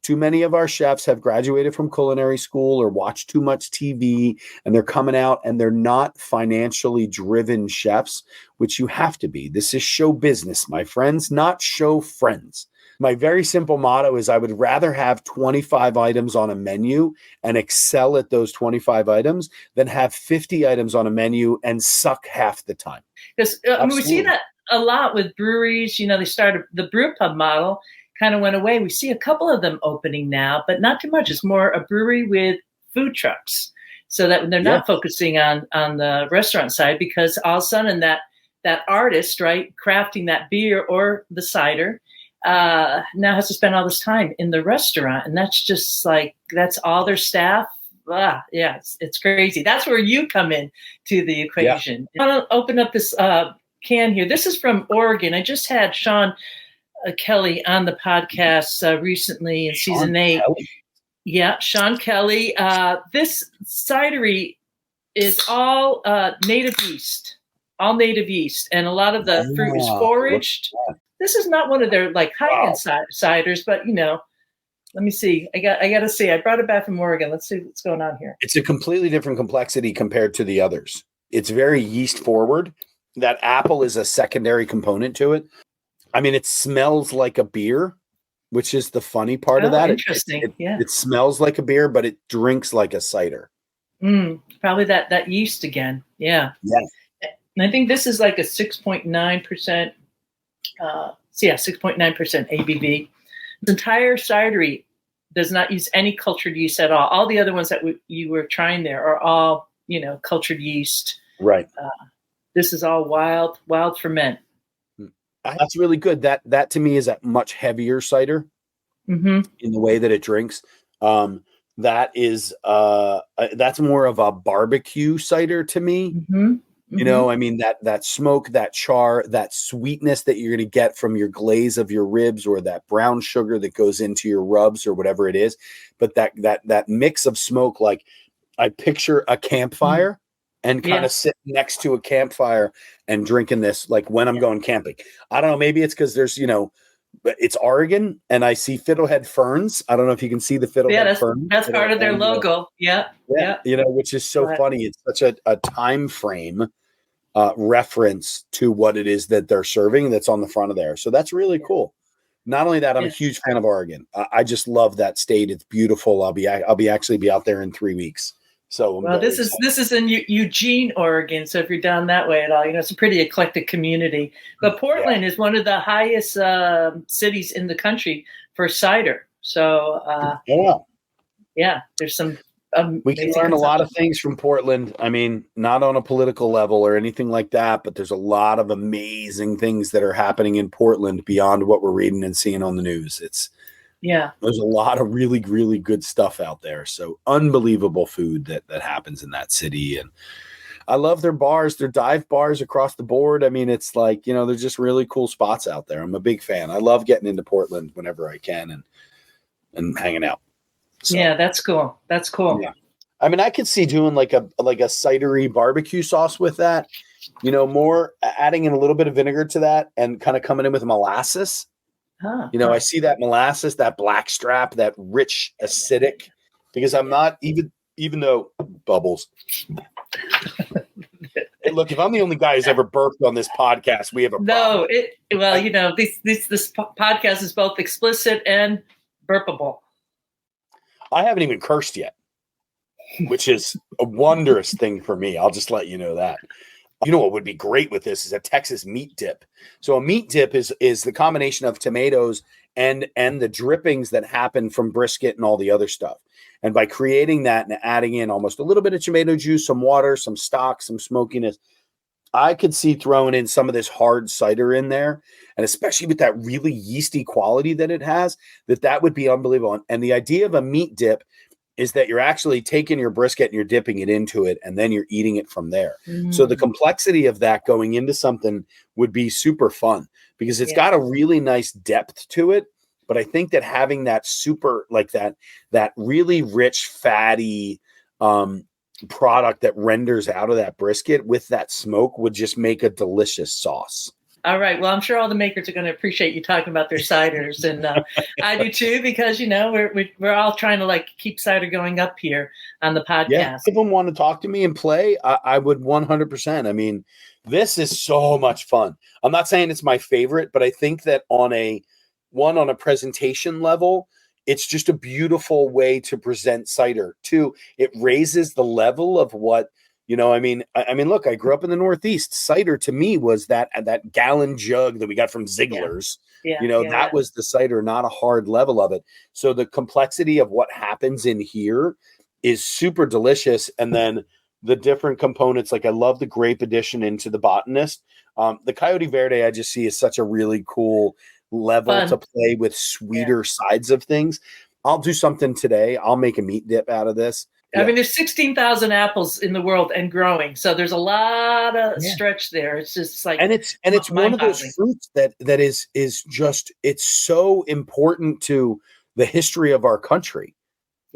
Too many of our chefs have graduated from culinary school or watched too much TV, and they're coming out and they're not financially driven chefs, which you have to be. This is show business, my friends, not show friends. My very simple motto is I would rather have 25 items on a menu and excel at those 25 items than have 50 items on a menu and suck half the time. Because we see that a lot with breweries. You know, they started the brew pub model. Kind of went away. We see a couple of them opening now, but not too much. It's more a brewery with food trucks, so that they're not focusing on the restaurant side, because all of a sudden that artist, right, crafting that beer or the cider, now has to spend all this time in the restaurant, and that's just like that's all their staff. It's crazy. That's where you come in to the equation. I want to open up this can here. This is from Oregon. I just had Sean Kelly on the podcast recently in season 8. Yeah, Sean Kelly. This cidery is all native yeast, and a lot of the fruit is foraged. This is not one of their like high-end ciders, but let me see. I got to see. I brought it back from Oregon. Let's see what's going on here. It's a completely different complexity compared to the others. It's very yeast forward. That apple is a secondary component to it. I mean, it smells like a beer, which is the funny part of that. Interesting. It smells like a beer, but it drinks like a cider. Probably that yeast again. Yeah. And I think this is like a 6.9%. 6.9% ABV. The entire cidery does not use any cultured yeast at all. All the other ones that you were trying there are all, cultured yeast. Right. This is all wild ferment. That's really good. That to me is a much heavier cider in the way that it drinks. That is that's more of a barbecue cider to me. I mean, that smoke, that char, that sweetness that you're going to get from your glaze of your ribs, or that brown sugar that goes into your rubs or whatever it is. But that mix of smoke, like I picture a campfire and kind of sit next to a campfire and drinking this, like when I'm going camping. I don't know. Maybe it's because there's, it's Oregon and I see fiddlehead ferns. I don't know if you can see the fiddlehead ferns. That's part of their logo. Yeah. Which is so funny. It's such a time frame reference to what it is that they're serving that's on the front of there. So that's really cool. Not only that, I'm a huge fan of Oregon. I just love that state. It's beautiful. I'll be out there in 3 weeks. So this is in Eugene, Oregon. So if you're down that way at all, it's a pretty eclectic community. But Portland is one of the highest cities in the country for cider. So there's some. We can learn a lot of things from Portland. I mean, not on a political level or anything like that, but there's a lot of amazing things that are happening in Portland beyond what we're reading and seeing on the news. There's a lot of really, really good stuff out there. So unbelievable food that happens in that city. And I love their bars, their dive bars across the board. I mean, it's like, there's just really cool spots out there. I'm a big fan. I love getting into Portland whenever I can and hanging out. So, that's cool. That's cool. Yeah. I mean, I could see doing like a cidery barbecue sauce with that, more adding in a little bit of vinegar to that and kind of coming in with molasses. I see that molasses, that black strap, that rich acidic, because I'm not even though bubbles. Hey, look, if I'm the only guy who's ever burped on this podcast, we have a problem. This podcast is both explicit and burpable. I haven't even cursed yet, which is a wondrous thing for me. I'll just let you know that. What would be great with this is a Texas meat dip. So a meat dip is the combination of tomatoes and the drippings that happen from brisket and all the other stuff. And by creating that and adding in almost a little bit of tomato juice, some water, some stock, some smokiness, I could see throwing in some of this hard cider in there. And especially with that really yeasty quality that it has, that would be unbelievable. And the idea of a meat dip is that you're actually taking your brisket and you're dipping it into it, and then you're eating it from there. So the complexity of that going into something would be super fun because it's got a really nice depth to it. But I think that having that super, like that really rich, fatty product that renders out of that brisket with that smoke would just make a delicious sauce. All right. Well, I'm sure all the makers are going to appreciate you talking about their ciders, and I do too, because we're all trying to keep cider going up here on the podcast. Yeah, if people want to talk to me and play, I would 100%. I mean, this is so much fun. I'm not saying it's my favorite, but I think that on a presentation level, it's just a beautiful way to present cider. Two, it raises the level of what. I mean, look, I grew up in the Northeast. Cider to me was that gallon jug that we got from Ziegler's. That was the cider, not a hard level of it. So the complexity of what happens in here is super delicious. And then the different components, like I love the grape addition into the Botanist. The Coyote Verde I just see is such a really cool level to play with sweeter sides of things. I'll do something today. I'll make a meat dip out of this. I mean, there's 16,000 apples in the world and growing, so there's a lot of stretch there. It's just like, and it's one of those fruits that is just, it's so important to the history of our country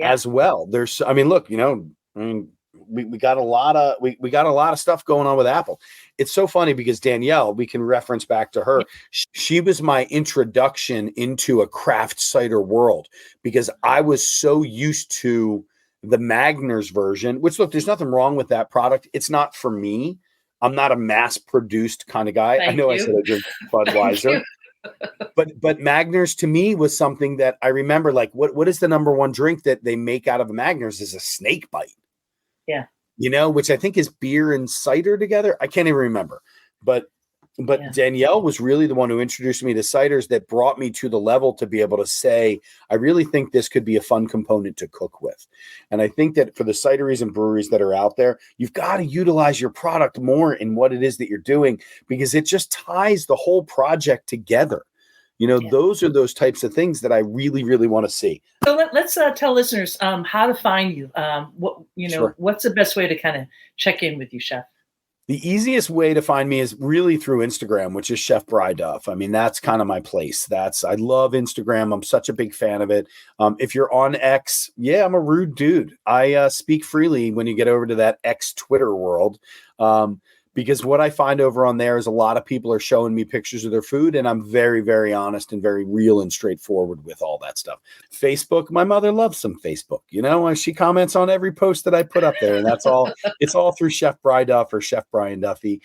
as well. There's, look, we got a lot of stuff going on with apple. It's so funny because Danielle, we can reference back to her. She was my introduction into a craft cider world because I was so used to the Magners version, which, look, there's nothing wrong with that product. It's not for me. I'm not a mass produced kind of guy. I know I said I drink Budweiser, but Magners to me was something that I remember, like, what is the number one drink that they make out of a Magners is a snake bite. Yeah. Which I think is beer and cider together. I can't even remember, but But Yeah. Danielle was really the one who introduced me to ciders, that brought me to the level to be able to say, I really think this could be a fun component to cook with. And I think that for the cideries and breweries that are out there, you've got to utilize your product more in what it is that you're doing, because it just ties the whole project together. Those are those types of things that I really, really want to see. So let's tell listeners how to find you. Sure. What's the best way to kind of check in with you, Chef? The easiest way to find me is really through Instagram, which is Chef Brian Duffy. I mean, that's kind of my place. I love Instagram. I'm such a big fan of it. If you're on X, yeah, I'm a rude dude. I speak freely when you get over to that X Twitter world. Because what I find over on there is a lot of people are showing me pictures of their food, and I'm very, very honest and very real and straightforward with all that stuff. Facebook, my mother loves some Facebook. She comments on every post that I put up there, and that's all. It's all through Chef Brian Duffy or Chef Brian Duffy.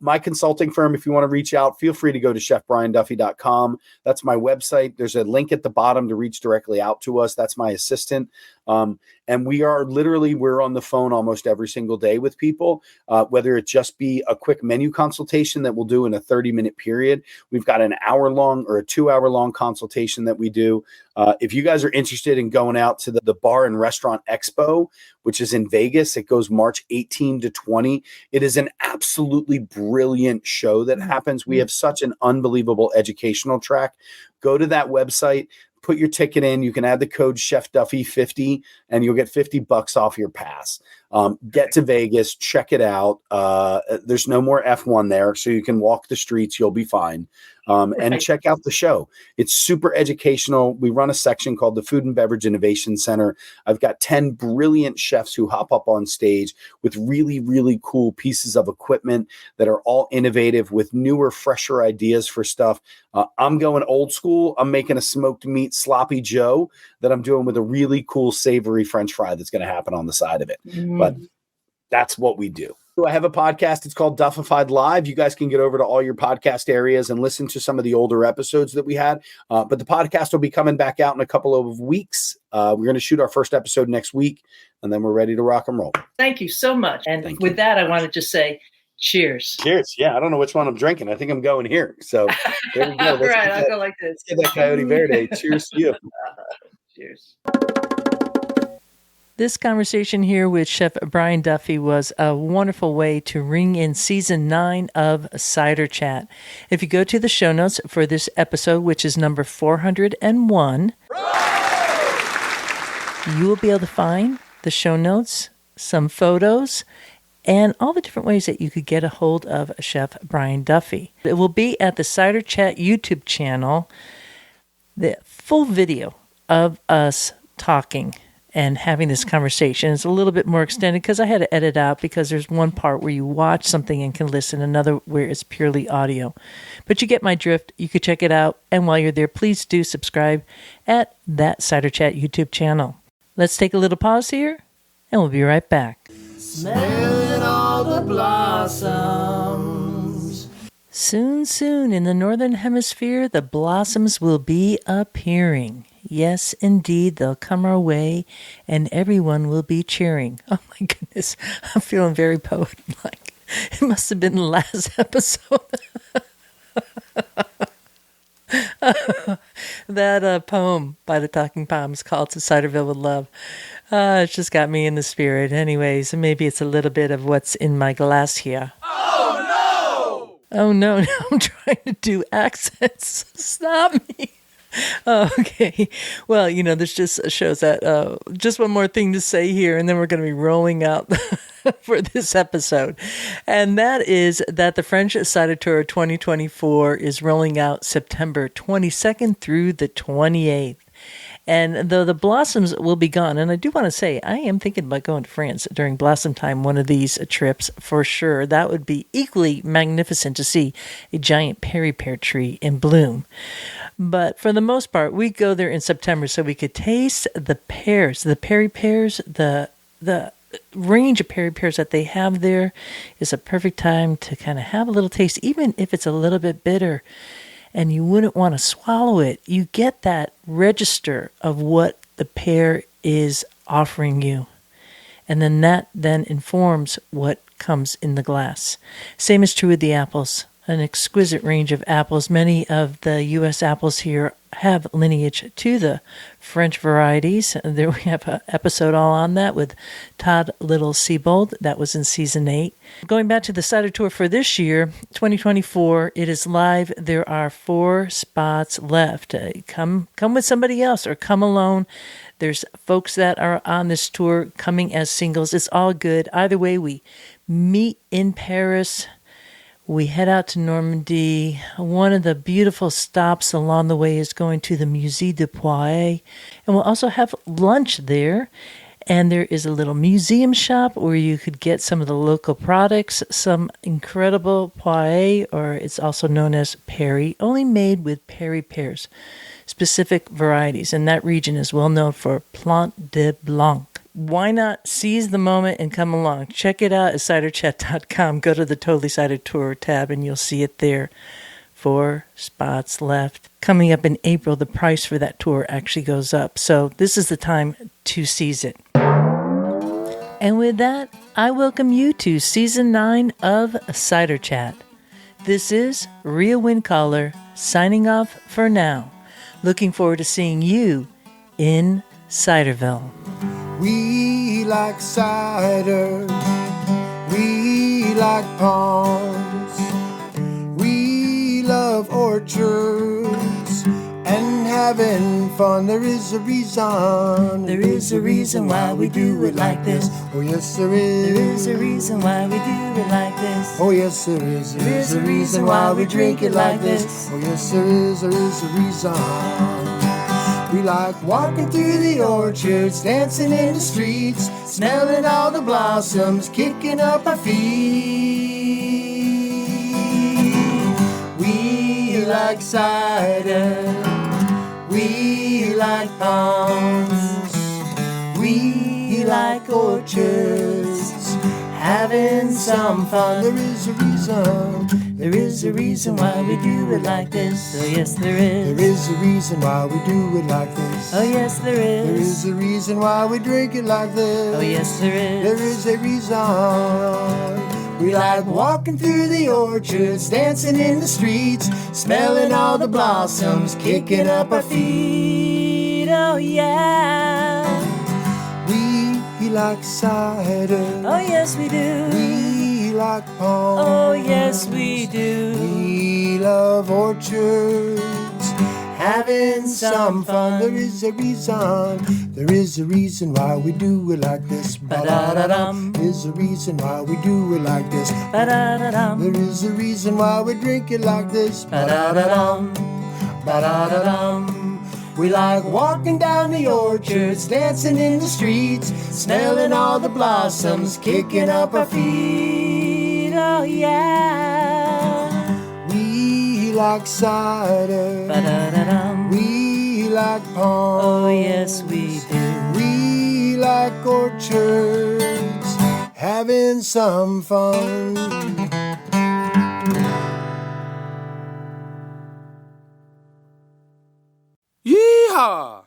My consulting firm, if you want to reach out, feel free to go to chefbrianduffy.com. That's my website. There's a link at the bottom to reach directly out to us. That's my assistant. And we're on the phone almost every single day with people, whether it just be a quick menu consultation that we'll do in a 30-minute period. We've got an hour-long or a 2-hour-long consultation that we do. If you guys are interested in going out to the Bar and Restaurant Expo, which is in Vegas, it goes March 18 to 20. It is an absolutely brilliant show that happens. We have such an unbelievable educational track. Go to that website. Put your ticket in. You can add the code Chef Duffy 50 and you'll get $50 off your pass. Get to Vegas, check it out. There's no more F1 there, so you can walk the streets. You'll be fine. And check out the show. It's super educational. We run a section called the Food and Beverage Innovation Center. I've got 10 brilliant chefs who hop up on stage with really, really cool pieces of equipment that are all innovative with newer, fresher ideas for stuff. I'm going old school. I'm making a smoked meat sloppy Joe that I'm doing with a really cool savory French fry that's going to happen on the side of it. But that's what we do. I have a podcast. It's called Duffified Live. You guys can get over to all your podcast areas and listen to some of the older episodes that we had. But the podcast will be coming back out in a couple of weeks. We're going to shoot our first episode next week, and then we're ready to rock and roll. Thank you so much. And with that, I want to just say cheers. Cheers. Yeah, I don't know which one I'm drinking. I think I'm going here. So there we go. Right, I'll go like this. Get that Coyote Verde. Cheers to you. Cheers. This conversation here with Chef Brian Duffy was a wonderful way to ring in season 9 of Cider Chat. If you go to the show notes for this episode, which is number 401, you will be able to find the show notes, some photos, and all the different ways that you could get a hold of Chef Brian Duffy. It will be at the Cider Chat YouTube channel, the full video of us talking and having this conversation. It's a little bit more extended because I had to edit out, because there's one part where you watch something and can listen, another where it's purely audio. But you get my drift. You could check it out. And while you're there, please do subscribe at that Cider Chat YouTube channel. Let's take a little pause here, and we'll be right back. Smelling all the blossoms. Soon in the Northern Hemisphere, the blossoms will be appearing. Yes, indeed, they'll come our way, and everyone will be cheering. Oh, my goodness. I'm feeling very poet-like. It must have been the last episode. That poem by the Talking Palms called To Ciderville with Love. It's just got me in the spirit. Anyways, maybe it's a little bit of what's in my glass here. Oh, no, I'm trying to do accents. Stop me. Okay. Well, this just shows that just one more thing to say here, and then we're going to be rolling out for this episode. And that is that the French Cider Tour 2024 is rolling out September 22nd through the 28th. And though the blossoms will be gone, and I do want to say, I am thinking about going to France during blossom time, one of these trips for sure. That would be equally magnificent to see a giant peri-pear tree in bloom. But for the most part, we go there in September so we could taste the pears, the peri-pears, the range of peri-pears that they have there is a perfect time to kind of have a little taste, even if it's a little bit bitter and you wouldn't want to swallow it. You get that register of what the pear is offering you. And then that then informs what comes in the glass. Same is true with the apples. an exquisite range of apples. Many of the U.S. apples here have lineage to the French varieties. There we have an episode all on that with Todd Little-Sebold. That was in season 8. Going back to the cider tour for this year, 2024, it is live. There are 4 spots left. Come with somebody else or come alone. There's folks that are on this tour coming as singles. It's all good. Either way, we meet in Paris. We head out to Normandy. One of the beautiful stops along the way is going to the Musée de Poirier. And we'll also have lunch there. And there is a little museum shop where you could get some of the local products, some incredible Poirier, or it's also known as Perry, only made with Perry pears, specific varieties. And that region is well known for Plant de Blanc. Why not seize the moment and come along? Check it out at ciderchat.com. Go to the Totally Cider Tour tab and you'll see it there. 4 spots left. Coming up in April, the price for that tour actually goes up. So this is the time to seize it. And with that, I welcome you to Season 9 of Cider Chat. This is Rhea Windcaller signing off for now. Looking forward to seeing you in Ciderville. We like cider, we like palms, we love orchards and having fun. There is a reason why we do it like this. Oh yes there is. There is a reason why we do it like this. Oh yes there is. There is a reason why we drink it like this. Oh yes there is a reason. We like walking through the orchards, dancing in the streets, smelling all the blossoms, kicking up our feet. We like cider, we like palms, we like orchards, having some fun. There is a reason why we do it like this. Oh yes there is. There is a reason why we do it like this. Oh yes there is. There is a reason why we drink it like this. Oh yes there is. There is a reason. We like walking through the orchards, dancing in the streets, smelling all the blossoms, kicking up our feet. Oh yeah. We like cider. Oh yes we do. We like palms. Oh yes we do. We love orchards, having some fun. There is a reason why we do it like this. Ba-da-da-dum. There is a reason why we do it like this. Ba-da-da-dum. There is a reason why we drink it like this. Ba-da-da-dum. Ba-da-da-dum. We like walking down the orchards, dancing in the streets, smelling all the blossoms, kicking up our feet. Oh yeah. We like cider. Ba-da-da-dum. We like palms. Oh yes we do. We like orchards, having some fun. Yeehaw!